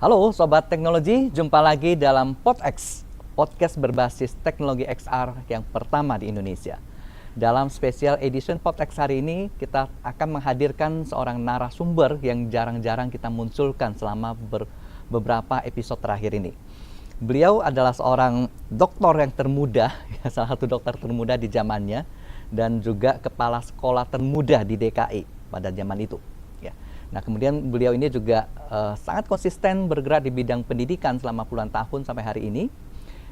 Halo Sobat Teknologi, jumpa lagi dalam PodX, podcast berbasis teknologi XR yang pertama di Indonesia. Dalam special edition PodX hari ini, kita akan menghadirkan seorang narasumber yang jarang-jarang kita munculkan selama beberapa episode terakhir ini. Beliau adalah seorang doktor yang termuda, salah satu dokter termuda di zamannya, dan juga kepala sekolah termuda di DKI pada zaman itu. Nah, kemudian beliau ini juga sangat konsisten bergerak di bidang pendidikan selama puluhan tahun sampai hari ini,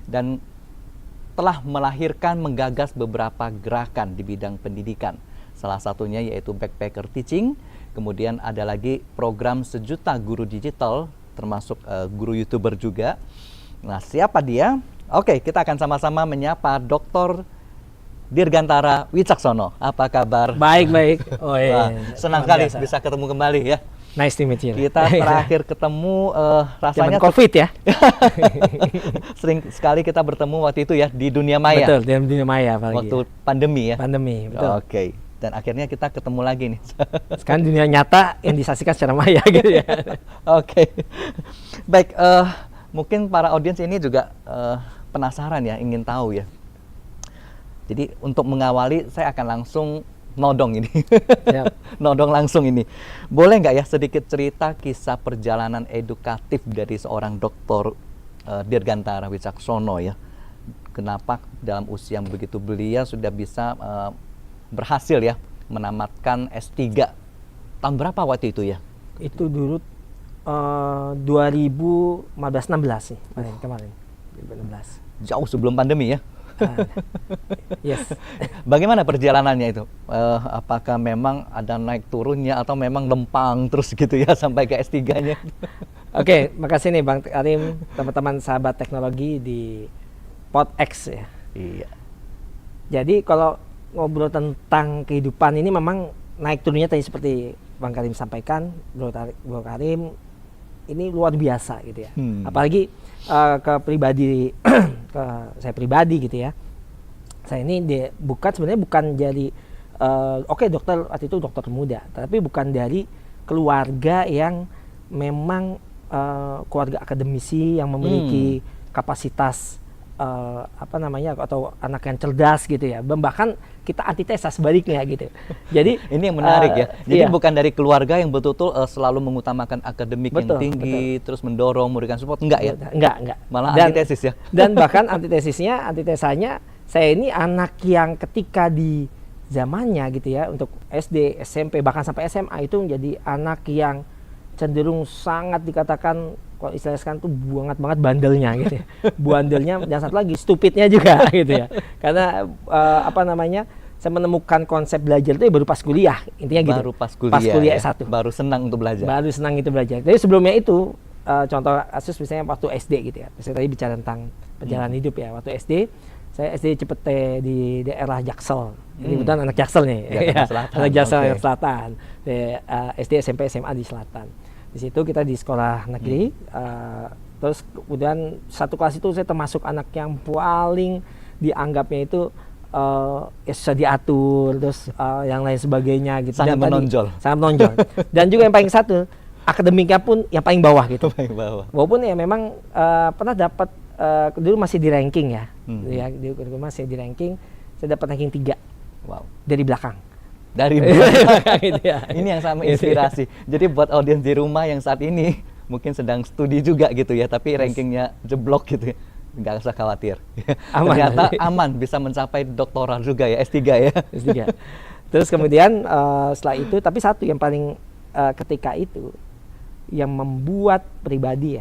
dan telah melahirkan, menggagas beberapa gerakan di bidang pendidikan. Salah satunya yaitu Backpacker Teaching, kemudian ada lagi program 1 juta guru digital, termasuk guru YouTuber juga. Nah, siapa dia? Oke, kita akan sama-sama menyapa Dr. Dirgantara Wicaksono. Apa kabar? Baik. Oh iya. Senang sekali bisa ketemu kembali ya. Nice to meet you. Kita terakhir ketemu rasanya COVID ya. Sering sekali kita bertemu waktu itu ya di dunia maya. Betul, di dunia maya apalagi. Waktu pandemi ya. Pandemi, betul. Oke. Dan akhirnya kita ketemu lagi nih. Sekarang dunia nyata yang disaksikan secara maya gitu ya. Oke. Baik, mungkin para audiens ini juga penasaran ya, ingin tahu ya. Jadi untuk mengawali saya akan langsung nodong ini. Nodong langsung ini. Boleh nggak ya sedikit cerita kisah perjalanan edukatif dari seorang dokter Dirgantara Wicaksono ya. Kenapa dalam usia yang begitu belia sudah bisa berhasil ya menamatkan S3. Tahun berapa waktu itu ya? Itu dulu 2015-16 sih kemarin. 2016. Jauh sebelum pandemi ya. Yes. Bagaimana perjalanannya itu? Apakah memang ada naik turunnya atau memang lempang terus gitu ya sampai ke S3-nya? Oke, makasih nih Bang Karim, teman-teman sahabat teknologi di PodX ya. Iya. Jadi kalau ngobrol tentang kehidupan ini memang naik turunnya tadi seperti Bang Karim sampaikan, Bro Karim ini luar biasa gitu ya. Apalagi ke pribadi ke saya pribadi gitu ya. Saya ini sebenarnya bukan jadi dokter waktu itu dokter muda, tapi bukan dari keluarga yang memang keluarga akademisi yang memiliki kapasitas atau anak yang cerdas gitu ya. Bahkan kita antitesa sebaliknya gitu. Jadi ini yang menarik ya. Jadi bukan dari keluarga yang betul-betul selalu mengutamakan akademik yang tinggi, terus mendorong, memberikan support, enggak ya? Enggak. Malah antitesis ya. Dan bahkan antitesanya saya ini anak yang ketika di zamannya gitu ya, untuk SD, SMP bahkan sampai SMA itu menjadi anak yang cenderung sangat dikatakan kalau istilahnya sekarang tuh banget bandelnya gitu ya. Bandelnya dan satu lagi stupidnya juga gitu ya. Karena saya menemukan konsep belajar itu baru pas kuliah, intinya gitu. Baru pas kuliah ya? S1. Baru senang untuk belajar. Baru senang itu belajar. Jadi sebelumnya itu contoh kasus misalnya waktu SD gitu ya. Saya tadi bicara tentang perjalanan hidup ya. Waktu SD, saya SD Cipete di daerah Jaksel. Jadi kebetulan anak Jaksel nih. Anak Jaksel yang selatan. SD, SMP, SMA di selatan. Di situ kita di sekolah negeri, terus kemudian satu kelas itu saya termasuk anak yang paling dianggapnya itu susah diatur, terus yang lain sebagainya gitu. Sangat menonjol. Sangat menonjol. Dan juga yang paling satu, akademiknya pun yang paling bawah gitu. Paling bawah. Walaupun ya memang pernah dapat, dulu masih di ranking ya, dulu masih di ranking, saya dapat ranking 3. Wow. Dari belakang. Dari belakang gitu ya. Ini yang sama inspirasi. Jadi buat audiens di rumah yang saat ini mungkin sedang studi juga gitu ya, tapi rankingnya jeblok gitu ya, nggak usah khawatir. Aman. Ternyata aman, bisa mencapai doktoral juga ya, S3 ya. S3. Terus kemudian setelah itu, tapi satu yang paling ketika itu yang membuat pribadi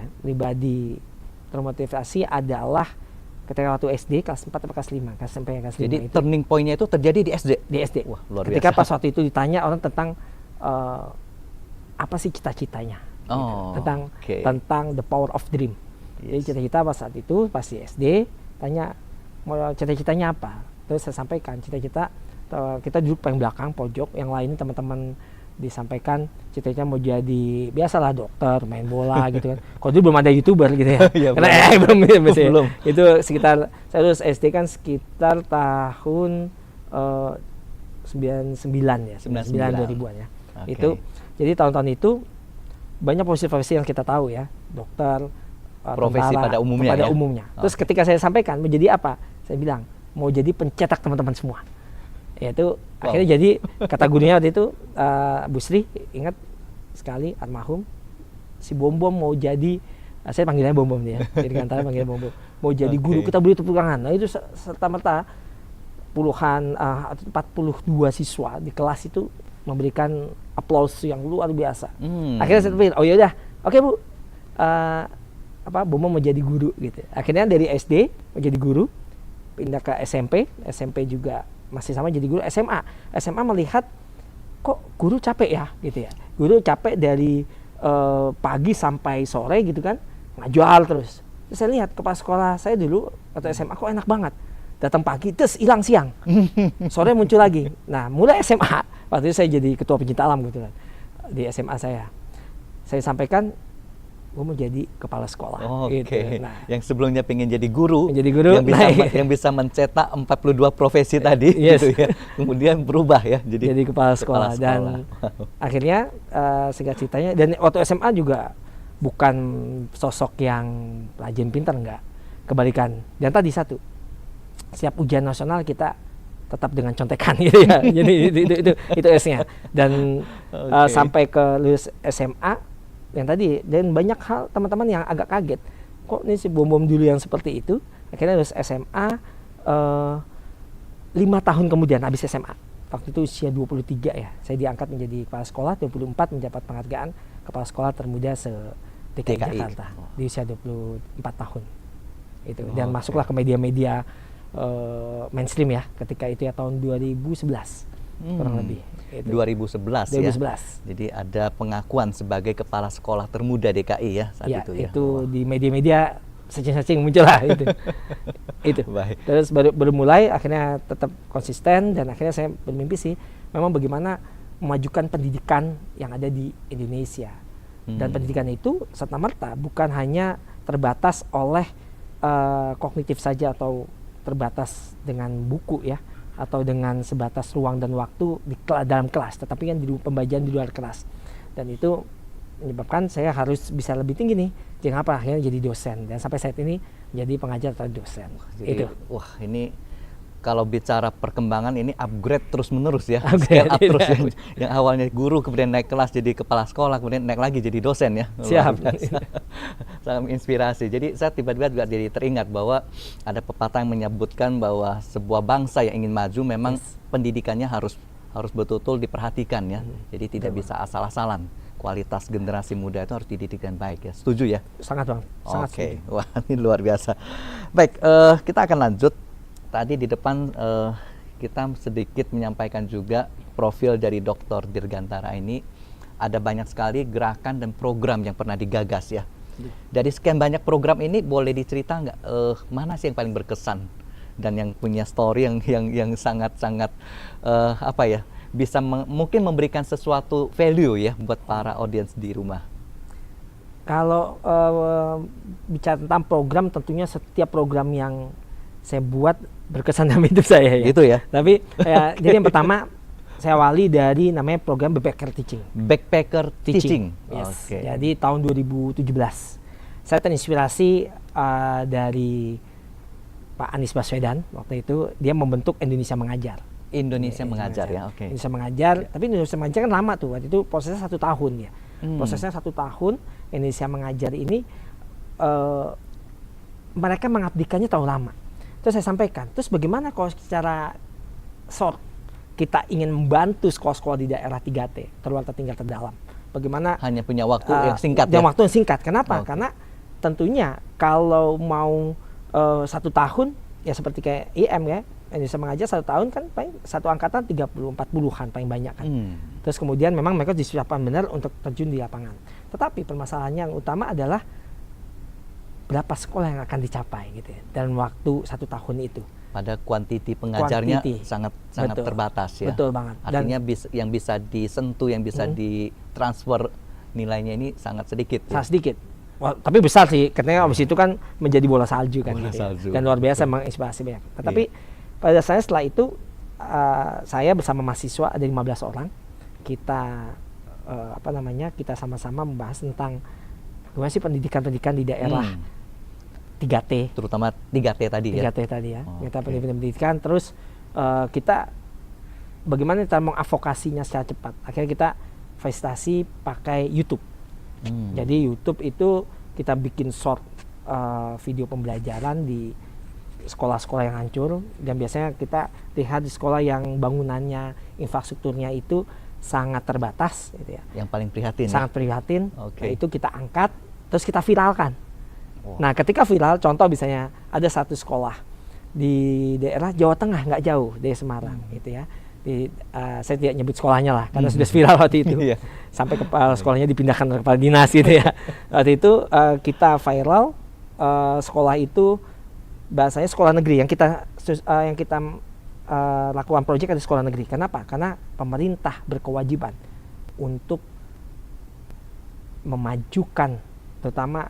termotivasi adalah ketika waktu SD kelas 4 atau kelas 5, sampai kelas 5 Jadi itu. turning point-nya itu terjadi di SD? Di SD. Wah, luar ketika biasa. pas waktu itu ditanya orang tentang apa sih cita-citanya, tentang the power of dream. Jadi cita-cita pas saat itu, pas di SD, tanya mau cita-citanya apa. Terus saya sampaikan cita-cita, kita duduk paling belakang, pojok, yang lain teman-teman disampaikan cita-cita mau jadi biasalah dokter, main bola gitu kan. Kalau dulu belum ada YouTuber gitu ya. Karena belum. Itu sekitar saya lulus SD kan sekitar tahun 99 ya, 2000-an ya. Okay. Itu jadi tahun-tahun itu banyak posisi-posisi yang kita tahu ya. dokter, profesi tentara, pada umumnya. Terus ketika saya sampaikan mau jadi apa, saya bilang mau jadi pencetak teman-teman semua. Yaitu akhirnya jadi kata gurunya waktu itu, Bu Sri ingat sekali almarhum, si Bom Bom mau jadi, saya panggilannya Bom Bom ya, jadi antara panggilnya Bom Bom, mau jadi guru, kita beri tepuk tangan. Nah itu serta-merta puluhan 42 siswa di kelas itu memberikan aplaus yang luar biasa. Akhirnya saya pikir, oh yaudah, oke Bu, Bom Bom mau jadi guru gitu. Akhirnya dari SD mau jadi guru, pindah ke SMP juga masih sama jadi guru. SMA melihat kok guru capek ya gitu ya. Guru capek dari pagi sampai sore gitu kan, ngajual terus. Terus saya lihat kepala sekolah saya dulu atau SMA kok enak banget. Datang pagi terus hilang siang. Sore muncul lagi. Nah, mulai SMA, waktu itu saya jadi ketua pencinta alam gitu kan. Di SMA saya sampaikan gue mau jadi kepala sekolah. Gitu. Nah, yang sebelumnya pengen jadi guru, yang bisa mencetak 42 profesi tadi, gitu ya. Kemudian berubah ya, jadi kepala sekolah. Dan akhirnya singkat ceritanya, dan waktu SMA juga bukan sosok yang rajin pintar, enggak. Kebalikan. Dan tadi satu, siap ujian nasional kita tetap dengan contekan gitu ya. Jadi itu S-nya. Dan sampai ke lulus SMA yang tadi, dan banyak hal teman-teman yang agak kaget, kok ini si Bom Bom dulu yang seperti itu. Akhirnya lulus SMA 5 tahun kemudian habis SMA, waktu itu usia 23 ya, saya diangkat menjadi kepala sekolah. 24 mendapat penghargaan kepala sekolah termuda se-DKI Jakarta di usia 24 tahun itu. Dan masuklah ke media-media mainstream ya ketika itu ya, tahun 2011 kurang lebih. 2011 ya. Jadi ada pengakuan sebagai kepala sekolah termuda DKI ya saat itu ya. Itu di media-media searching muncul lah itu. Itu. Baik. Terus baru mulai, akhirnya tetap konsisten, dan akhirnya saya bermimpi sih memang bagaimana memajukan pendidikan yang ada di Indonesia. Dan pendidikan itu serta-merta bukan hanya terbatas oleh kognitif saja atau terbatas dengan buku ya, atau dengan sebatas ruang dan waktu dalam kelas, tetapi kan di pembelajaran di luar kelas. Dan itu menyebabkan saya harus bisa lebih tinggi nih. Jangan apa, akhirnya jadi dosen, dan sampai saat ini jadi pengajar atau dosen. Jadi, ini kalau bicara perkembangan ini upgrade terus menerus ya, scale up terus ya. Yang awalnya guru kemudian naik kelas jadi kepala sekolah, kemudian naik lagi jadi dosen ya. Siap. Sangat inspirasi. Jadi saya tiba-tiba juga jadi teringat bahwa ada pepatah yang menyebutkan bahwa sebuah bangsa yang ingin maju memang pendidikannya harus betul-betul diperhatikan ya. Jadi tidak bisa asal-asalan. Kualitas generasi muda itu harus dididik dengan baik ya. Setuju ya? Sangat Bang. Oke. Wah, ini luar biasa. Baik, kita akan lanjut. Tadi di depan kita sedikit menyampaikan juga profil dari Dr. Dirgantara ini. Ada banyak sekali gerakan dan program yang pernah digagas ya. Dari sekian banyak program ini, boleh dicerita nggak mana sih yang paling berkesan dan yang punya story yang sangat-sangat bisa mungkin memberikan sesuatu value ya buat para audiens di rumah. Kalau bicara tentang program, tentunya setiap program yang saya buat berkesan dalam hidup saya ya. Gitu ya. Tapi jadi yang pertama saya awali dari namanya program Backpacker Teaching. Backpacker Teaching. Yes. Jadi tahun 2017 saya terinspirasi dari Pak Anies Baswedan. Waktu itu dia membentuk Indonesia Mengajar. Indonesia Mengajar ya, oke. Indonesia Mengajar, tapi Indonesia Mengajar kan lama tuh. Waktu itu prosesnya 1 tahun ya. Prosesnya 1 tahun. Indonesia Mengajar ini mereka mengabdikannya terlalu lama. Terus saya sampaikan, terus bagaimana kalau secara short kita ingin membantu sekolah-sekolah di daerah 3T, terluar, tertinggal, terdalam. Bagaimana hanya punya waktu yang singkat ya? Waktu yang singkat. Kenapa? Karena tentunya kalau mau 1 tahun ya seperti kayak IM ya, Indonesia Mengajar 1 tahun kan paling satu angkatan 30-40-an paling banyak kan. Terus kemudian memang mereka disiapkan benar untuk terjun di lapangan. Tetapi permasalahannya yang utama adalah berapa sekolah yang akan dicapai gitu ya dalam waktu 1 tahun itu. Pada kuantiti pengajarnya sangat terbatas ya. Betul banget. Artinya yang bisa disentuh, yang bisa ditransfer nilainya ini sangat sedikit. Sangat sedikit. Wah, tapi besar sih, karena abis itu kan menjadi bola salju kan gitu ya. Dan luar biasa menginspirasi banyak. Tetapi pada saya setelah itu saya bersama mahasiswa ada 15 orang. Kita kita sama-sama membahas tentang gimana sih pendidikan di daerah 3T, terutama 3T tadi 3T ya. tadi ya. Kita pendidikan, terus kita bagaimana kita mengadvokasinya secara cepat. Akhirnya kita fasilitasi pakai YouTube. Jadi YouTube itu kita bikin short video pembelajaran di sekolah-sekolah yang hancur, dan biasanya kita lihat di sekolah yang bangunannya, infrastrukturnya itu sangat terbatas gitu ya. Yang paling prihatin. Sangat prihatin. Okay. Nah, itu kita angkat terus kita viralkan. Nah, ketika viral, contoh misalnya ada satu sekolah di daerah Jawa Tengah nggak jauh dari Semarang gitu ya. Saya tidak nyebut sekolahnya lah karena sudah viral waktu itu. Sampai kepala sekolahnya dipindahkan ke kepala dinas gitu ya. Waktu itu kita viral, sekolah itu bahasanya sekolah negeri yang kita lakukan proyek di sekolah negeri. Kenapa? Karena pemerintah berkewajiban untuk memajukan, terutama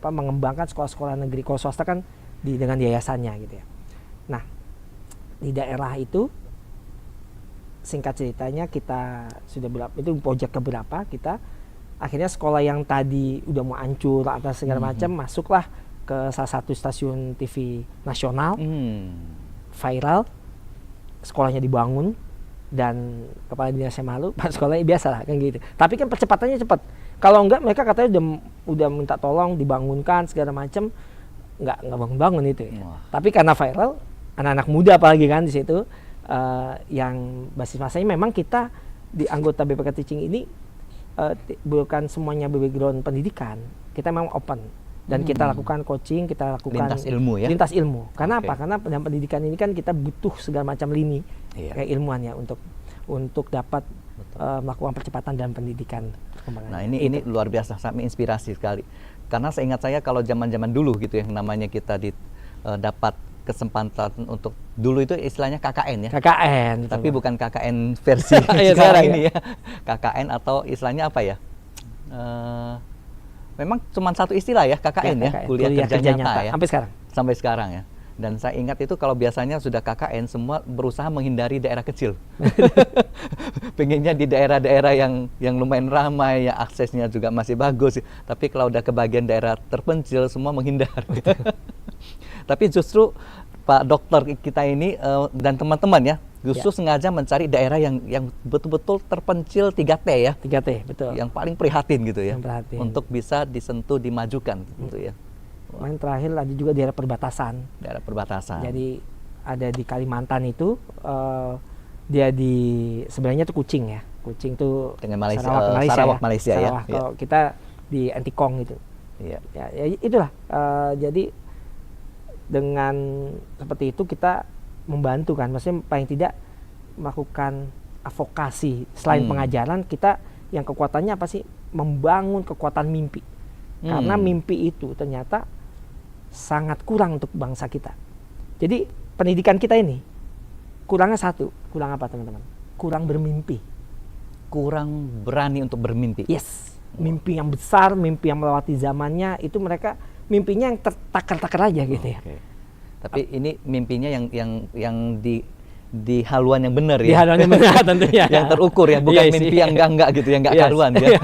mengembangkan sekolah-sekolah negeri. Kalau swasta kan dengan yayasannya gitu ya. Nah, di daerah itu singkat ceritanya kita sudah itu proyek keberapa, kita akhirnya sekolah yang tadi udah mau hancur atas segala macam masuklah ke salah satu stasiun TV nasional, viral, sekolahnya dibangun, dan kepala dinasnya malu, pak sekolahnya biasa lah kan gitu. Tapi kan percepatannya cepat. Kalau enggak mereka katanya udah minta tolong dibangunkan segala macam, nggak bangun itu. Ya. Tapi karena viral, anak-anak muda apalagi kan di situ, yang basis masanya memang kita di anggota BPK Teaching ini bukan semuanya background pendidikan, kita memang open. Dan kita lakukan coaching, kita lakukan lintas ilmu ya. Lintas ilmu. Karena apa? Karena dalam pendidikan ini kan kita butuh segala macam lini kayak ilmuwan ya untuk dapat melakukan percepatan dalam pendidikan perkembangan. Nah, ini luar biasa, sangat menginspirasi sekali. Karena seingat saya kalau zaman-zaman dulu gitu yang namanya kita dapat kesempatan untuk dulu itu istilahnya KKN ya. KKN. Tapi bukan KKN versi sekarang ini ya. KKN atau istilahnya apa ya? Memang cuma satu istilah ya KKN ya, kuliah kerja nyata ya. Sampai sekarang ya. Dan saya ingat itu kalau biasanya sudah KKN semua berusaha menghindari daerah kecil. Pengennya di daerah-daerah yang lumayan ramai, ya aksesnya juga masih bagus. Tapi kalau udah ke bagian daerah terpencil semua menghindar. Tapi justru Pak Dokter kita ini dan teman-teman ya justru sengaja mencari daerah yang betul-betul terpencil 3T ya. 3T, betul. Yang paling prihatin gitu ya. Untuk bisa disentuh, dimajukan gitu ya. Main terakhir ada juga daerah perbatasan. Daerah perbatasan. Jadi ada di Kalimantan itu, dia sebenarnya itu Kucing ya. Kucing itu dengan Sarawak Malaysia ya. Kalau kita di Antikong gitu. Iya. Ya itulah. Jadi dengan seperti itu kita membantu kan, maksudnya paling tidak melakukan advokasi selain pengajaran. Kita yang kekuatannya apa sih, membangun kekuatan mimpi, karena mimpi itu ternyata sangat kurang untuk bangsa kita. Jadi pendidikan kita ini kurangnya satu, kurang apa teman-teman? Kurang bermimpi, kurang berani untuk bermimpi. Yes, mimpi yang besar, mimpi yang melewati zamannya, itu mereka mimpinya yang tertakar-takar aja gitu ya. Tapi ini mimpinya yang di haluan yang benar ya. Di haluan yang benar tentunya. Yang terukur ya, bukan mimpi yang enggak gitu, yang enggak karuan ya.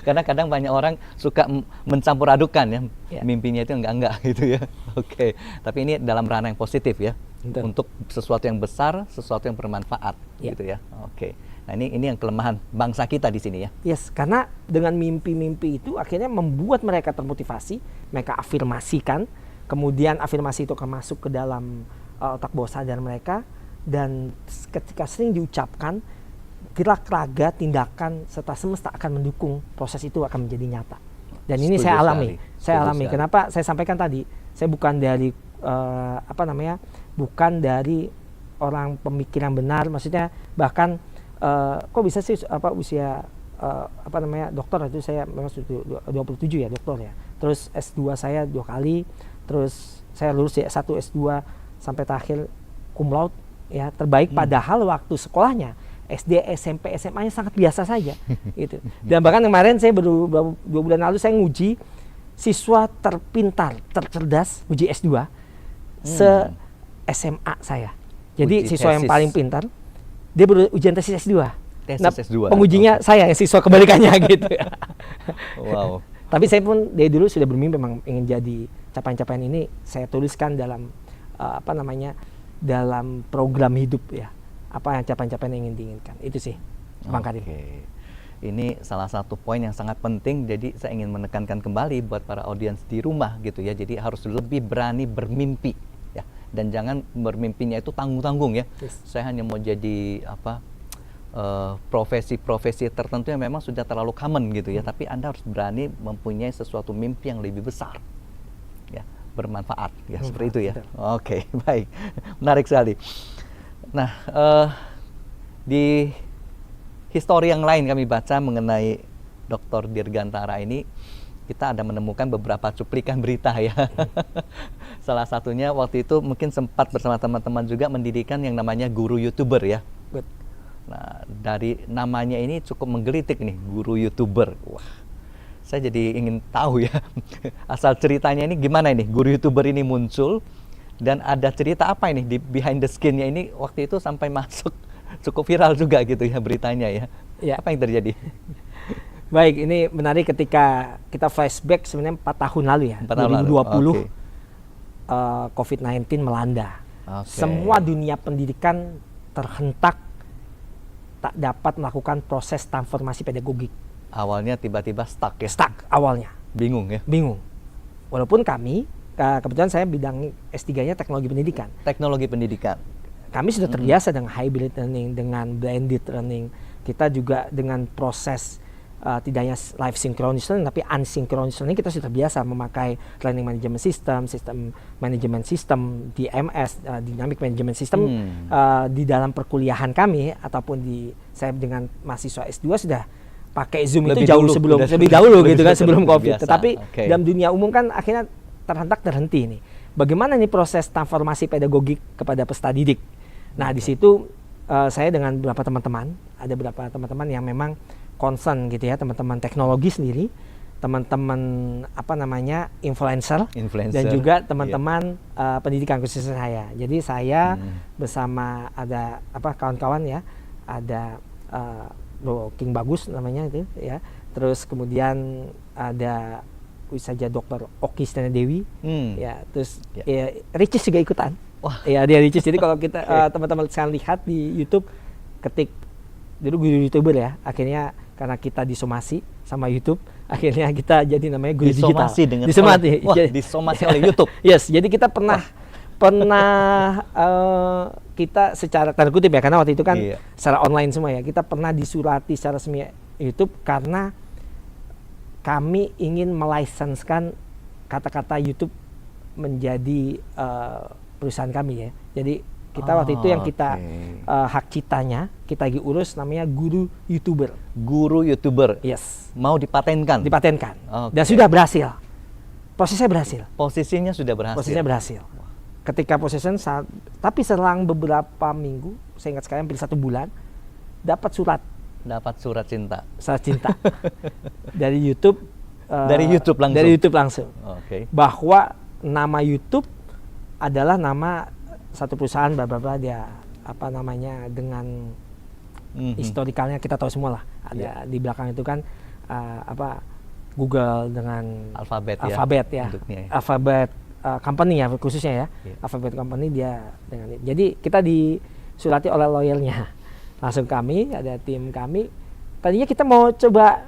Karena kadang banyak orang suka mencampur adukan ya. Mimpinya itu enggak gitu ya. Oke. Tapi ini dalam ranah yang positif ya. Untuk sesuatu yang besar, sesuatu yang bermanfaat gitu ya. Oke. Nah, ini yang kelemahan bangsa kita di sini ya. Yes, karena dengan mimpi-mimpi itu akhirnya membuat mereka termotivasi, mereka afirmasikan, kemudian afirmasi itu akan masuk ke dalam otak bawah sadar mereka, dan ketika sering diucapkan, gerak raga, tindakan serta semesta akan mendukung proses itu akan menjadi nyata. Dan ini saya alami. Kenapa saya sampaikan tadi? Saya bukan dari bukan dari orang pemikiran benar, maksudnya bahkan kok bisa sih usia dokter itu saya memang 27 ya dokter ya. Terus S2 saya 2 kali, terus saya lulus ya S1 S2 sampai terakhir cum laude ya, terbaik. Padahal waktu sekolahnya SD, SMP, SMA-nya sangat biasa saja gitu. Dan bahkan kemarin saya baru 2 bulan lalu saya nguji siswa terpintar, tercerdas, uji S2 se-SMA saya. Jadi siswa yang paling pintar dia baru ujian tesis S2. Tesis S2. Pengujinya saya, siswa kebalikannya gitu. Wow. Tapi saya pun dari dulu sudah bermimpi memang ingin jadi capaian-capaian ini saya tuliskan dalam dalam program hidup ya. Apa yang capaian-capaian yang ingin diinginkan. Itu sih, Bang Karim. Ini salah satu poin yang sangat penting, jadi saya ingin menekankan kembali buat para audiens di rumah gitu ya. Jadi harus lebih berani bermimpi ya, dan jangan bermimpinya itu tanggung-tanggung ya. Yes. Saya hanya mau jadi profesi-profesi tertentu yang memang sudah terlalu common gitu ya, tapi Anda harus berani mempunyai sesuatu mimpi yang lebih besar ya, bermanfaat ya, seperti itu ya. Oke, baik. Menarik sekali. Nah, di histori yang lain kami baca mengenai Dr. Dirgantara ini, kita ada menemukan beberapa cuplikan berita ya. Salah satunya waktu itu mungkin sempat bersama teman-teman juga mendirikan yang namanya guru YouTuber ya. Nah, dari namanya ini cukup menggelitik nih, guru YouTuber. Wah, saya jadi ingin tahu ya, asal ceritanya ini gimana ini, guru YouTuber ini muncul, dan ada cerita apa ini di behind the skin-nya ini waktu itu sampai masuk cukup viral juga gitu ya beritanya ya. Ya. Apa yang terjadi? Baik, ini menarik ketika kita flashback sebenarnya 4 tahun lalu ya, 2020, COVID-19 melanda. Semua dunia pendidikan terhentak, tak dapat melakukan proses transformasi pedagogik. Awalnya tiba-tiba stuck ya? Stuck awalnya. Bingung ya? Bingung. Walaupun kami, kebetulan saya bidang S3-nya teknologi pendidikan. Teknologi pendidikan. Kami sudah terbiasa dengan hybrid learning, dengan blended learning. Kita juga dengan proses tidak hanya live synchronous learning, tapi asynchronous learning kita sudah terbiasa memakai learning management system, sistem management system, DMS, dynamic management system di dalam perkuliahan kami, ataupun saya dengan mahasiswa S2 sudah pakai Zoom itu jauh sebelum, lebih dahulu gitu kan, sebelum COVID. Tetapi dalam dunia umum kan akhirnya terhenti ini. Bagaimana nih proses transformasi pedagogik kepada peserta didik? Nah, di situ saya dengan beberapa teman-teman, ada beberapa teman-teman yang memang concern gitu ya, teman-teman teknologi sendiri, teman-teman influencer dan juga teman-teman pendidikan khususnya saya. Jadi saya bersama ada kawan-kawan ya, ada King Bagus namanya itu ya. Terus kemudian ada saja Dr. Oki Stena Dewi ya, terus ya, Ricis juga ikutan. Wah, ya dia Ricis. Jadi kalau kita teman-teman sekarang lihat di YouTube, ketik dulu guru YouTuber ya, akhirnya karena kita disomasi sama YouTube, akhirnya kita jadi namanya guru digital. Disomasi oleh YouTube. Yes, jadi kita pernah kita secara tanda kutip ya, karena waktu itu kan secara online semua ya, kita pernah disurati secara resmi YouTube karena kami ingin melisenskan kata-kata YouTube menjadi perusahaan kami ya. Jadi kita waktu itu yang kita hak ciptanya kita lagi urus, namanya guru YouTuber. Guru YouTuber. Yes. Mau dipatenkan. Dipatenkan. Dan sudah berhasil. Prosesnya berhasil. Posisinya sudah berhasil. Posisinya berhasil. Ketika posisinya tapi selang beberapa minggu, saya ingat sekali hampir 1 bulan, dapat surat. Dapat surat cinta. Surat cinta dari YouTube. Dari YouTube langsung. Dari YouTube langsung. Bahwa nama YouTube adalah nama satu perusahaan dia dengan historikalnya kita tahu semua lah. Ada di belakang itu kan Google dengan Alphabet ya. Alphabet company ya khususnya ya. Alphabet company dia dengan. Jadi kita disurati oleh lawyernya. Langsung kami, ada tim kami. Tadinya kita mau coba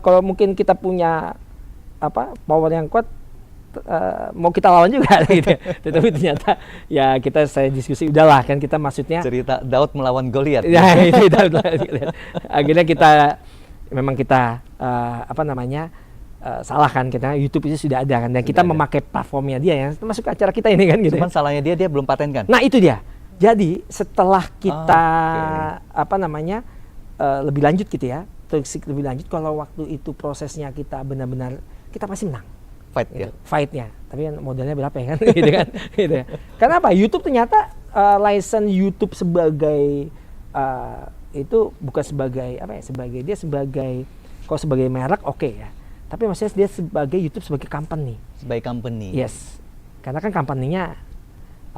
kalau mungkin kita punya power yang kuat, mau kita lawan juga gitu. Tetapi ternyata ya saya diskusi, udahlah kan, kita maksudnya cerita Daud melawan Goliat. Ya itu Daud. Akhirnya kita salah kan, kita YouTube itu sudah ada kan, dan kita memakai platformnya dia yang termasuk acara kita ini kan gitu. Cuman salahnya dia belum patenkan. Nah itu dia. Jadi setelah kita lebih lanjut gitu ya, lebih lanjut, kalau waktu itu prosesnya kita benar-benar kita pasti menang. Fight-nya. Tapi kan modalnya berapa ya kan? Gitu kan. Gitu ya. Karena apa? YouTube ternyata license YouTube sebagai itu bukan sebagai kalau sebagai merek oke ya. Tapi maksudnya dia sebagai YouTube sebagai company. Sebagai company. Yes. Karena kan company-nya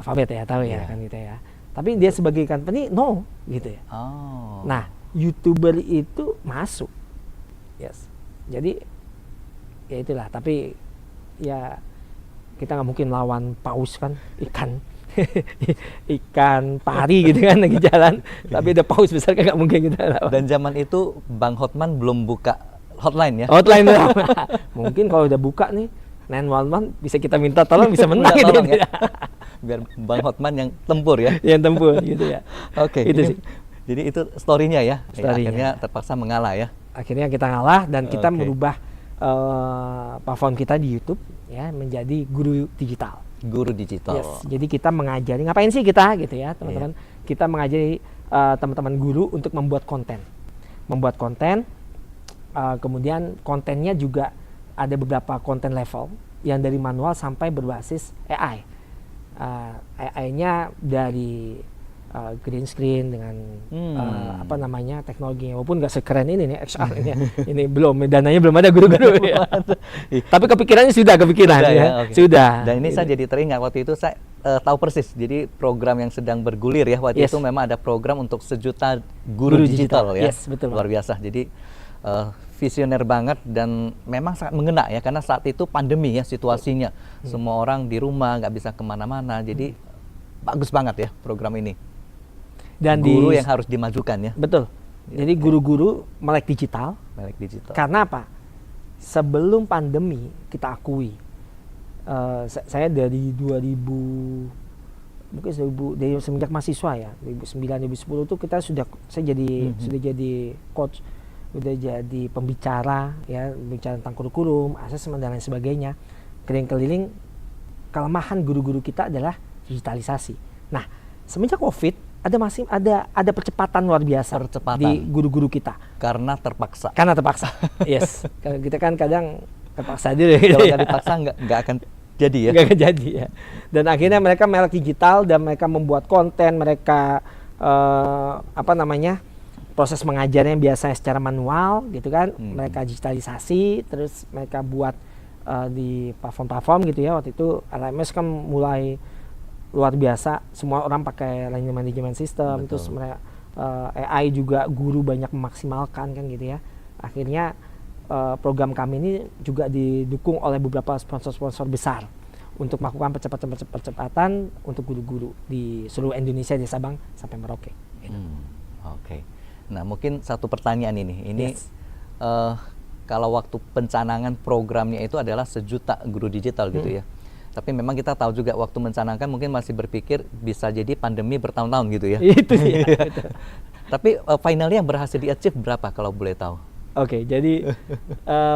Alphabet ya, tahu ya kan gitu ya. Tapi dia sebagai company no gitu ya. Oh. Nah, YouTuber itu masuk. Yes. Jadi ya itulah, tapi ya kita nggak mungkin lawan paus kan, ikan pari gitu kan lagi jalan, tapi ada paus besar kan nggak mungkin kita lawan. Dan zaman itu Bang Hotman belum buka hotline ya? Hotline mungkin kalau udah buka nih 911 bisa kita minta tolong, bisa menang gitu ya. Biar Bang Hotman yang tempur ya. Yang tempur gitu ya. Oke, itu sih. Jadi itu story-nya ya. Akhirnya terpaksa mengalah ya. Akhirnya kita ngalah dan kita merubah platform kita di YouTube ya menjadi guru digital. Guru digital. Yes. Jadi kita mengajari, ngapain sih kita gitu ya teman-teman? Kita mengajari teman-teman guru untuk membuat konten. Kemudian kontennya juga ada beberapa konten level yang dari manual sampai berbasis AI. AI-nya dari green screen dengan teknologi, walaupun nggak sekeren ini nih XR ini belum, dananya belum ada guru-guru ya. Tapi kepikirannya sudah ya. Okay. Sudah. Dan ini saya jadi teringat waktu itu saya tahu persis. Jadi program yang sedang bergulir ya waktu itu memang ada program untuk 1 juta guru digital ya. Yes, betul. Luar biasa. Jadi visioner banget dan memang sangat mengena ya, karena saat itu pandemi ya situasinya. Semua orang di rumah, nggak bisa kemana-mana. Jadi bagus banget ya program ini. Dan guru yang harus dimajukan ya. Betul. Jadi guru-guru melek digital. Karena apa? Sebelum pandemi kita akui, saya dari 2000 dari semenjak mahasiswa ya, 2009 2010 tuh saya jadi coach, udah jadi pembicara ya, bicara tentang kurikulum, asesmen dan lain sebagainya. Keliling-keliling, kelemahan guru-guru kita adalah digitalisasi. Nah, semenjak Covid ada percepatan luar biasa di guru-guru kita. Karena terpaksa. Yes. Kita kan kadang terpaksa dulu. Kalau nggak dipaksa nggak akan jadi ya. Nggak akan jadi ya. Dan akhirnya mereka melek digital dan mereka membuat konten, mereka proses mengajarnya biasanya secara manual gitu kan. Mereka digitalisasi, terus mereka buat di platform-platform gitu ya. Waktu itu LMS kan mulai luar biasa, semua orang pakai learning management system. Betul. Terus mereka AI juga guru banyak memaksimalkan kan gitu ya. Akhirnya program kami ini juga didukung oleh beberapa sponsor-sponsor besar untuk melakukan percepatan untuk guru-guru di seluruh Indonesia dari Sabang sampai Merauke. Gitu. Oke. Nah, mungkin satu pertanyaan ini. Kalau waktu pencanangan programnya itu adalah 1 juta guru digital gitu ya. Tapi memang kita tahu juga waktu mencanangkan mungkin masih berpikir bisa jadi pandemi bertahun-tahun gitu ya. Itu sih. Tapi finalnya yang berhasil di-achieve berapa kalau boleh tahu? Oke, jadi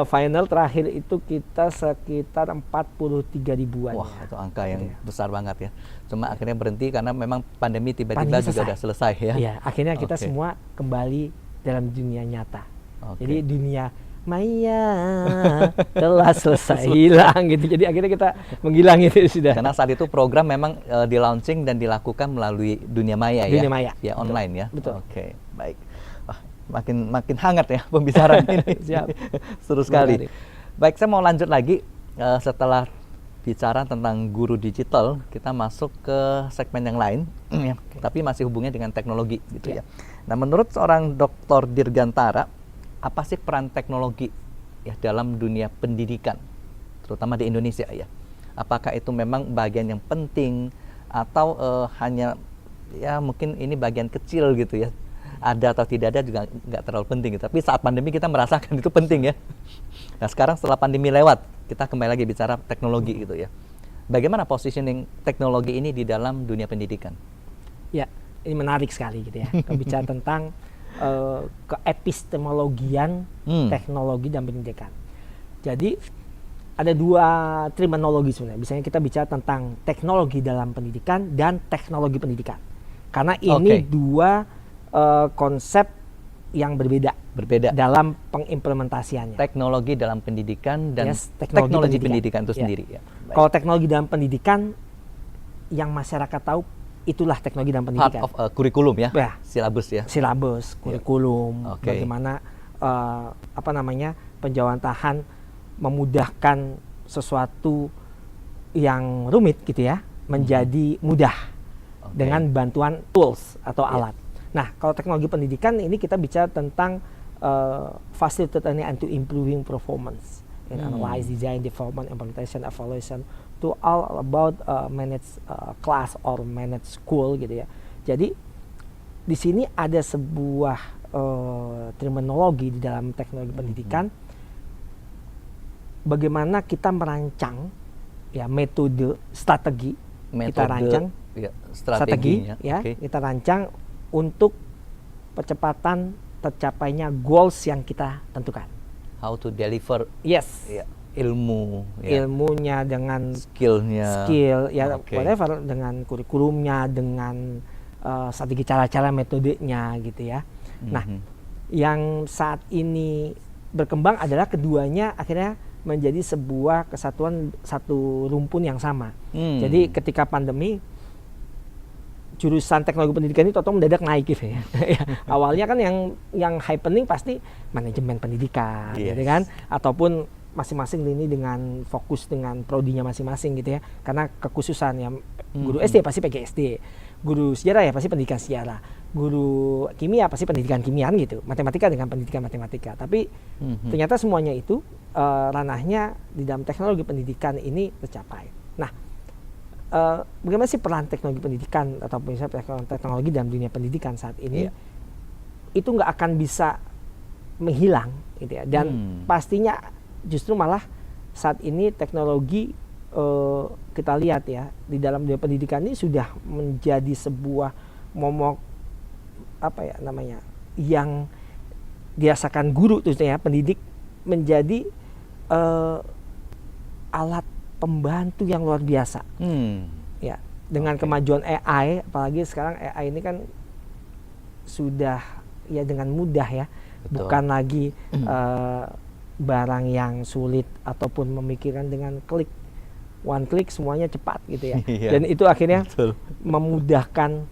final terakhir itu kita sekitar 43 ribuan. Wah, itu angka yang besar banget ya. Cuma akhirnya berhenti karena memang pandemi tiba-tiba juga sudah selesai ya. Iya, akhirnya kita semua kembali dalam dunia nyata. Jadi dunia maya telah selesai hilang gitu. Jadi akhirnya kita menghilang itu sudah. Karena saat itu program memang di launching dan dilakukan melalui dunia maya ya. Dunia maya. Ya, online ya. Betul. Oke, baik. Wah, makin hangat ya pembicaraan ini. Siap. Seru sekali. Baik, saya mau lanjut lagi setelah bicara tentang guru digital, kita masuk ke segmen yang lain ya, tapi masih hubungannya dengan teknologi gitu ya. Nah, menurut seorang Dr. Dirgantara, apa sih peran teknologi ya dalam dunia pendidikan, terutama di Indonesia ya? Apakah itu memang bagian yang penting atau hanya ya mungkin ini bagian kecil gitu ya? Ada atau tidak ada juga nggak terlalu penting. Tapi saat pandemi kita merasakan itu penting ya. Nah, sekarang setelah pandemi lewat, kita kembali lagi bicara teknologi gitu ya. Bagaimana positioning teknologi ini di dalam dunia pendidikan? Ya, ini menarik sekali gitu ya. Kita bicara tentang keepistemologian teknologi dan pendidikan. Jadi ada dua terminologi sebenarnya. Biasanya kita bicara tentang teknologi dalam pendidikan dan teknologi pendidikan. Karena ini dua konsep yang berbeda dalam pengimplementasiannya. Teknologi dalam pendidikan dan teknologi pendidikan itu sendiri ya. Kalau teknologi dalam pendidikan yang masyarakat tahu, itulah teknologi dalam pendidikan. Part of kurikulum ya, silabus ya. Silabus, kurikulum, bagaimana penjawatan memudahkan sesuatu yang rumit gitu ya, menjadi mudah dengan bantuan tools atau alat. Nah, kalau teknologi pendidikan ini kita bicara tentang facilitating and to improving performance in analyze, design, development, implementation, evaluation, to all about manage class or manage school gitu ya. Jadi di sini ada sebuah terminologi di dalam teknologi pendidikan, bagaimana kita merancang ya metode, strategi kita rancang, ya, strategi ya, kita rancang untuk percepatan tercapainya goals yang kita tentukan. How to deliver ya, ilmu, ilmunya dengan skill ya, whatever, dengan kurikulumnya, dengan strategi cara-cara metodenya gitu ya. Nah, yang saat ini berkembang adalah keduanya akhirnya menjadi sebuah kesatuan, satu rumpun yang sama. Jadi ketika pandemi, jurusan teknologi pendidikan ini total mendadak naik gitu ya. Awalnya kan yang happening pasti manajemen pendidikan, gitu kan, ataupun masing-masing lini dengan fokus dengan prodinya masing-masing gitu ya. Karena kekhususan ya, guru SD pasti PGSD, guru sejarah ya pasti pendidikan sejarah, guru kimia pasti pendidikan kimiaan gitu, matematika dengan pendidikan matematika. Tapi ternyata semuanya itu ranahnya di dalam teknologi pendidikan ini tercapai. Nah, bagaimana sih peran teknologi pendidikan atau misalnya teknologi dalam dunia pendidikan saat ini? Itu nggak akan bisa menghilang gitu ya, dan pastinya justru malah saat ini teknologi kita lihat ya di dalam dunia pendidikan ini sudah menjadi sebuah momok apa ya namanya yang dirasakan guru tuh ya, pendidik menjadi alat pembantu yang luar biasa. Ya, dengan kemajuan AI, apalagi sekarang AI ini kan sudah ya dengan mudah ya. Betul. Bukan lagi barang yang sulit ataupun memikirkan dengan klik, one click semuanya cepat gitu ya. Dan itu akhirnya memudahkan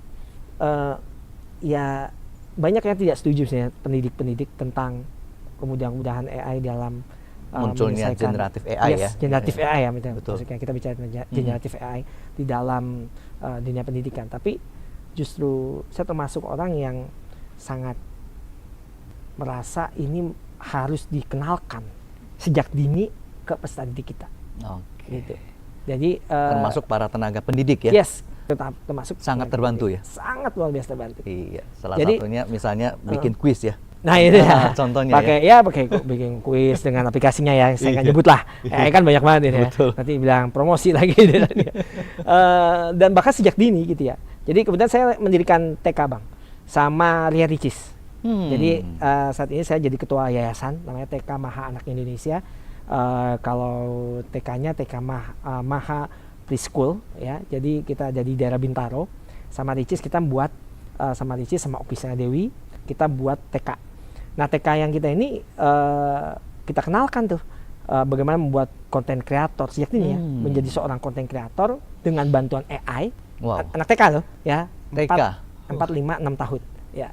ya banyak yang tidak setuju sih pendidik-pendidik tentang kemudahan AI dalam munculnya generatif AI ya. Generatif AI ya, maksudnya kita bicara generatif AI di dalam dunia pendidikan. Tapi justru saya termasuk orang yang sangat merasa ini harus dikenalkan sejak dini ke peserta didik kita. Gitu. Jadi termasuk para tenaga pendidik ya. Yes, termasuk sangat terbantu ya. Sangat luar biasa terbantu. Iya, salah satunya misalnya bikin kuis ya. Nah itu ya, contohnya pakai bikin kuis dengan aplikasinya ya, saya nggak nyebut lah, kan banyak banget ini ya. Nanti bilang promosi lagi. Dan bahkan sejak dini gitu ya. Jadi kemudian saya mendirikan TK Bang sama Ria Ricis. Jadi saat ini saya jadi ketua yayasan namanya TK Maha Anak Indonesia. Kalau TK-nya TK Maha Preschool ya. Jadi kita ada di daerah Bintaro. Sama Ricis kita buat sama Ricis sama Opisnya Dewi kita buat TK. Nah, TK yang kita ini kita kenalkan tuh bagaimana membuat konten kreator sejak dini ya, menjadi seorang konten kreator dengan bantuan AI. Anak TK loh ya, TK 4, 5, 6 tahun ya.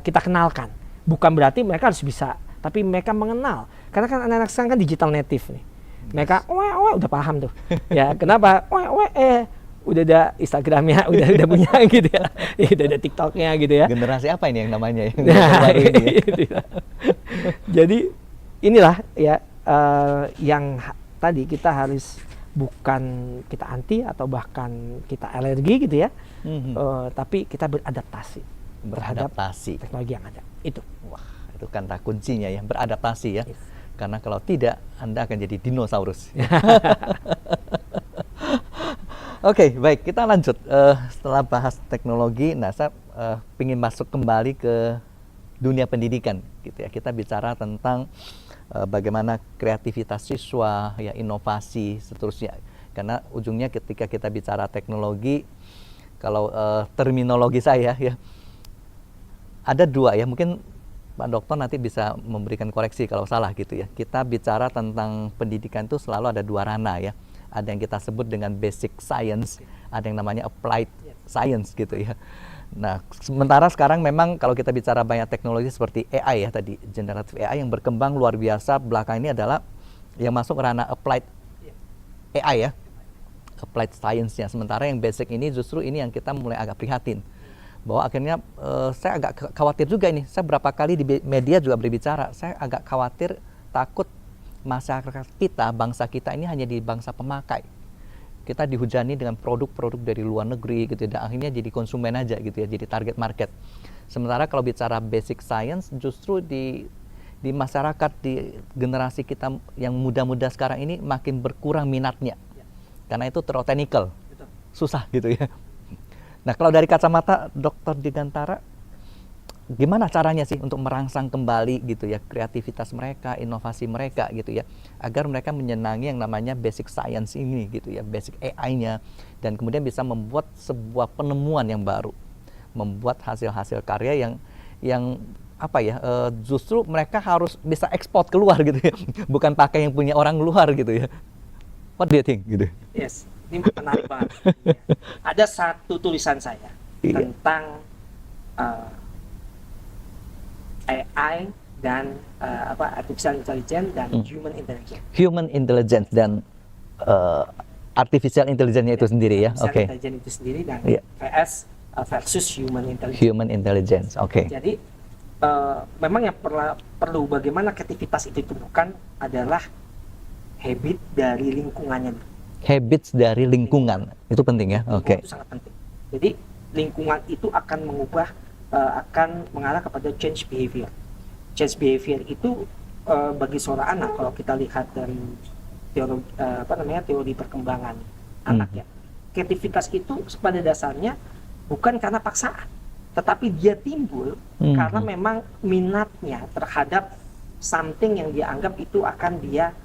Kita kenalkan. Bukan berarti mereka harus bisa, tapi mereka mengenal. Karena kan anak-anak sekarang kan digital native nih. Mereka udah paham tuh. Ya, kenapa? Udah ada Instagramnya, udah punya gitu ya, udah ada TikToknya gitu ya. Generasi apa ini yang namanya yang baru ini ya? Jadi inilah ya yang tadi kita harus bukan kita anti atau bahkan kita alergi gitu ya, tapi kita beradaptasi teknologi yang ada. Itu. Wah, itu kata kuncinya ya, beradaptasi ya. Yes. Karena kalau tidak, Anda akan jadi dinosaurus. Oke, baik, kita lanjut. Setelah bahas teknologi, nah saya ingin masuk kembali ke dunia pendidikan, gitu ya. Kita bicara tentang bagaimana kreativitas siswa, ya inovasi, seterusnya. Karena ujungnya ketika kita bicara teknologi, kalau terminologi saya ya, ada dua ya. Mungkin Pak Dokter nanti bisa memberikan koreksi kalau salah gitu ya. Kita bicara tentang pendidikan itu selalu ada dua ranah ya. Ada yang kita sebut dengan basic science, ada yang namanya applied science gitu ya. Nah, sementara sekarang memang kalau kita bicara banyak teknologi seperti AI ya tadi, generatif AI yang berkembang luar biasa belakang ini adalah yang masuk ranah applied AI ya, applied science-nya. Sementara yang basic ini justru ini yang kita mulai agak prihatin. Bahwa akhirnya saya agak khawatir juga ini. Saya berapa kali di media juga berbicara, saya agak khawatir, takut masyarakat kita, bangsa kita ini hanya di bangsa pemakai. Kita dihujani dengan produk-produk dari luar negeri gitu, dan akhirnya jadi konsumen aja gitu ya, jadi target market. Sementara kalau bicara basic science, justru di masyarakat, di generasi kita yang muda-muda sekarang ini makin berkurang minatnya. Karena itu terlalu technical, susah gitu ya. Nah, kalau dari kacamata Dr. Digantara, gimana caranya sih untuk merangsang kembali gitu ya kreativitas mereka, inovasi mereka gitu ya, agar mereka menyenangi yang namanya basic science ini gitu ya, basic AI-nya, dan kemudian bisa membuat sebuah penemuan yang baru, membuat hasil-hasil karya yang apa ya, justru mereka harus bisa ekspor keluar gitu ya, bukan pakai yang punya orang luar gitu ya. What do you think gitu? Yes. Ini menarik banget. Ada satu tulisan saya tentang AI dan artificial intelligence dan human intelligence. Human intelligence dan artificial intelligence itu sendiri ya. Oke. Intelligence itu sendiri dan versus human intelligence. Human intelligence. Oke. Jadi memang yang perlu bagaimana kreativitas itu ditumbuhkan adalah habit dari lingkungannya. Habits dari lingkungan itu penting ya. Oke. Itu sangat penting. Jadi lingkungan itu akan mengubah, akan mengarah kepada change behavior. Change behavior itu bagi seorang anak, kalau kita lihat dari teori perkembangan anak ya, kreativitas itu pada dasarnya bukan karena paksaan, tetapi dia timbul karena memang minatnya terhadap something yang dia anggap itu akan dia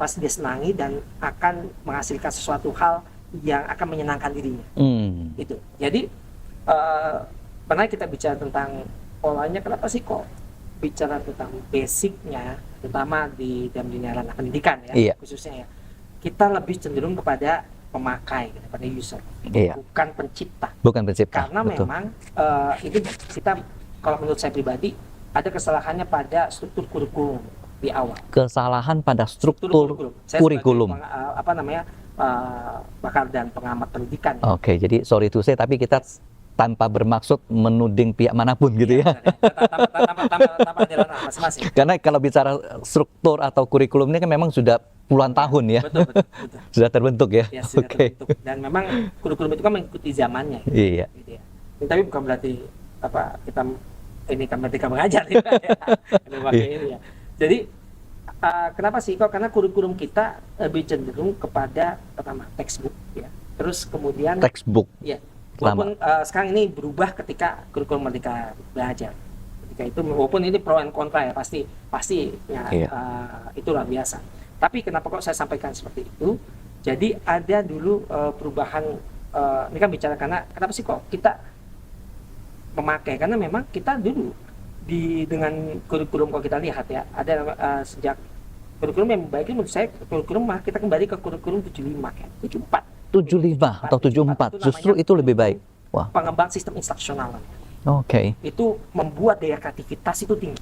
pasti dia senangi dan akan menghasilkan sesuatu hal yang akan menyenangkan dirinya. Gitu. Jadi pernah kita bicara tentang polanya, kenapa sih kok bicara tentang basicnya, terutama di dalam dunia ranah pendidikan ya, khususnya ya, kita lebih cenderung kepada pemakai, kepada user, bukan pencipta. Bukan pencipta. Karena betul. Memang itu kita, kalau menurut saya pribadi, ada kesalahannya pada struktur kurikulum di awal. Kesalahan pada struktur kurikulum. Pakar dan pengamat pendidikan. Oke, jadi sorry to say, tapi kita tanpa bermaksud menuding pihak manapun gitu ya. Tanpa ada masing-masing. Karena kalau bicara struktur atau kurikulum ini kan memang sudah puluhan tahun ya. Betul. Sudah terbentuk ya. Sudah terbentuk. Dan memang kurikulum itu kan mengikuti zamannya. Iya. Gitu ya. Tapi bukan berarti kita ini kan merdeka mengajar ya. Ini ya. Jadi kenapa sih kok? Karena kurikulum kita lebih cenderung kepada pertama textbook ya. Terus kemudian textbook. Ya. Walaupun sekarang ini berubah ketika kurikulum Merdeka Belajar. Ketika itu walaupun ini pro and kontra ya, pasti ya, itu luar biasa. Tapi kenapa kok saya sampaikan seperti itu? Jadi ada dulu perubahan, ini kan bicara karena kenapa sih kok kita memakai, karena memang kita dulu dengan kurikulum, kalau kita lihat ya, ada sejak kurikulum yang baik menurut saya, kurikulum kita kembali ke kurikulum 75 ya, 75 atau 74 justru itu lebih baik. Wah. Pengembang sistem instruksional. Oke. Itu membuat daya kreativitas itu tinggi.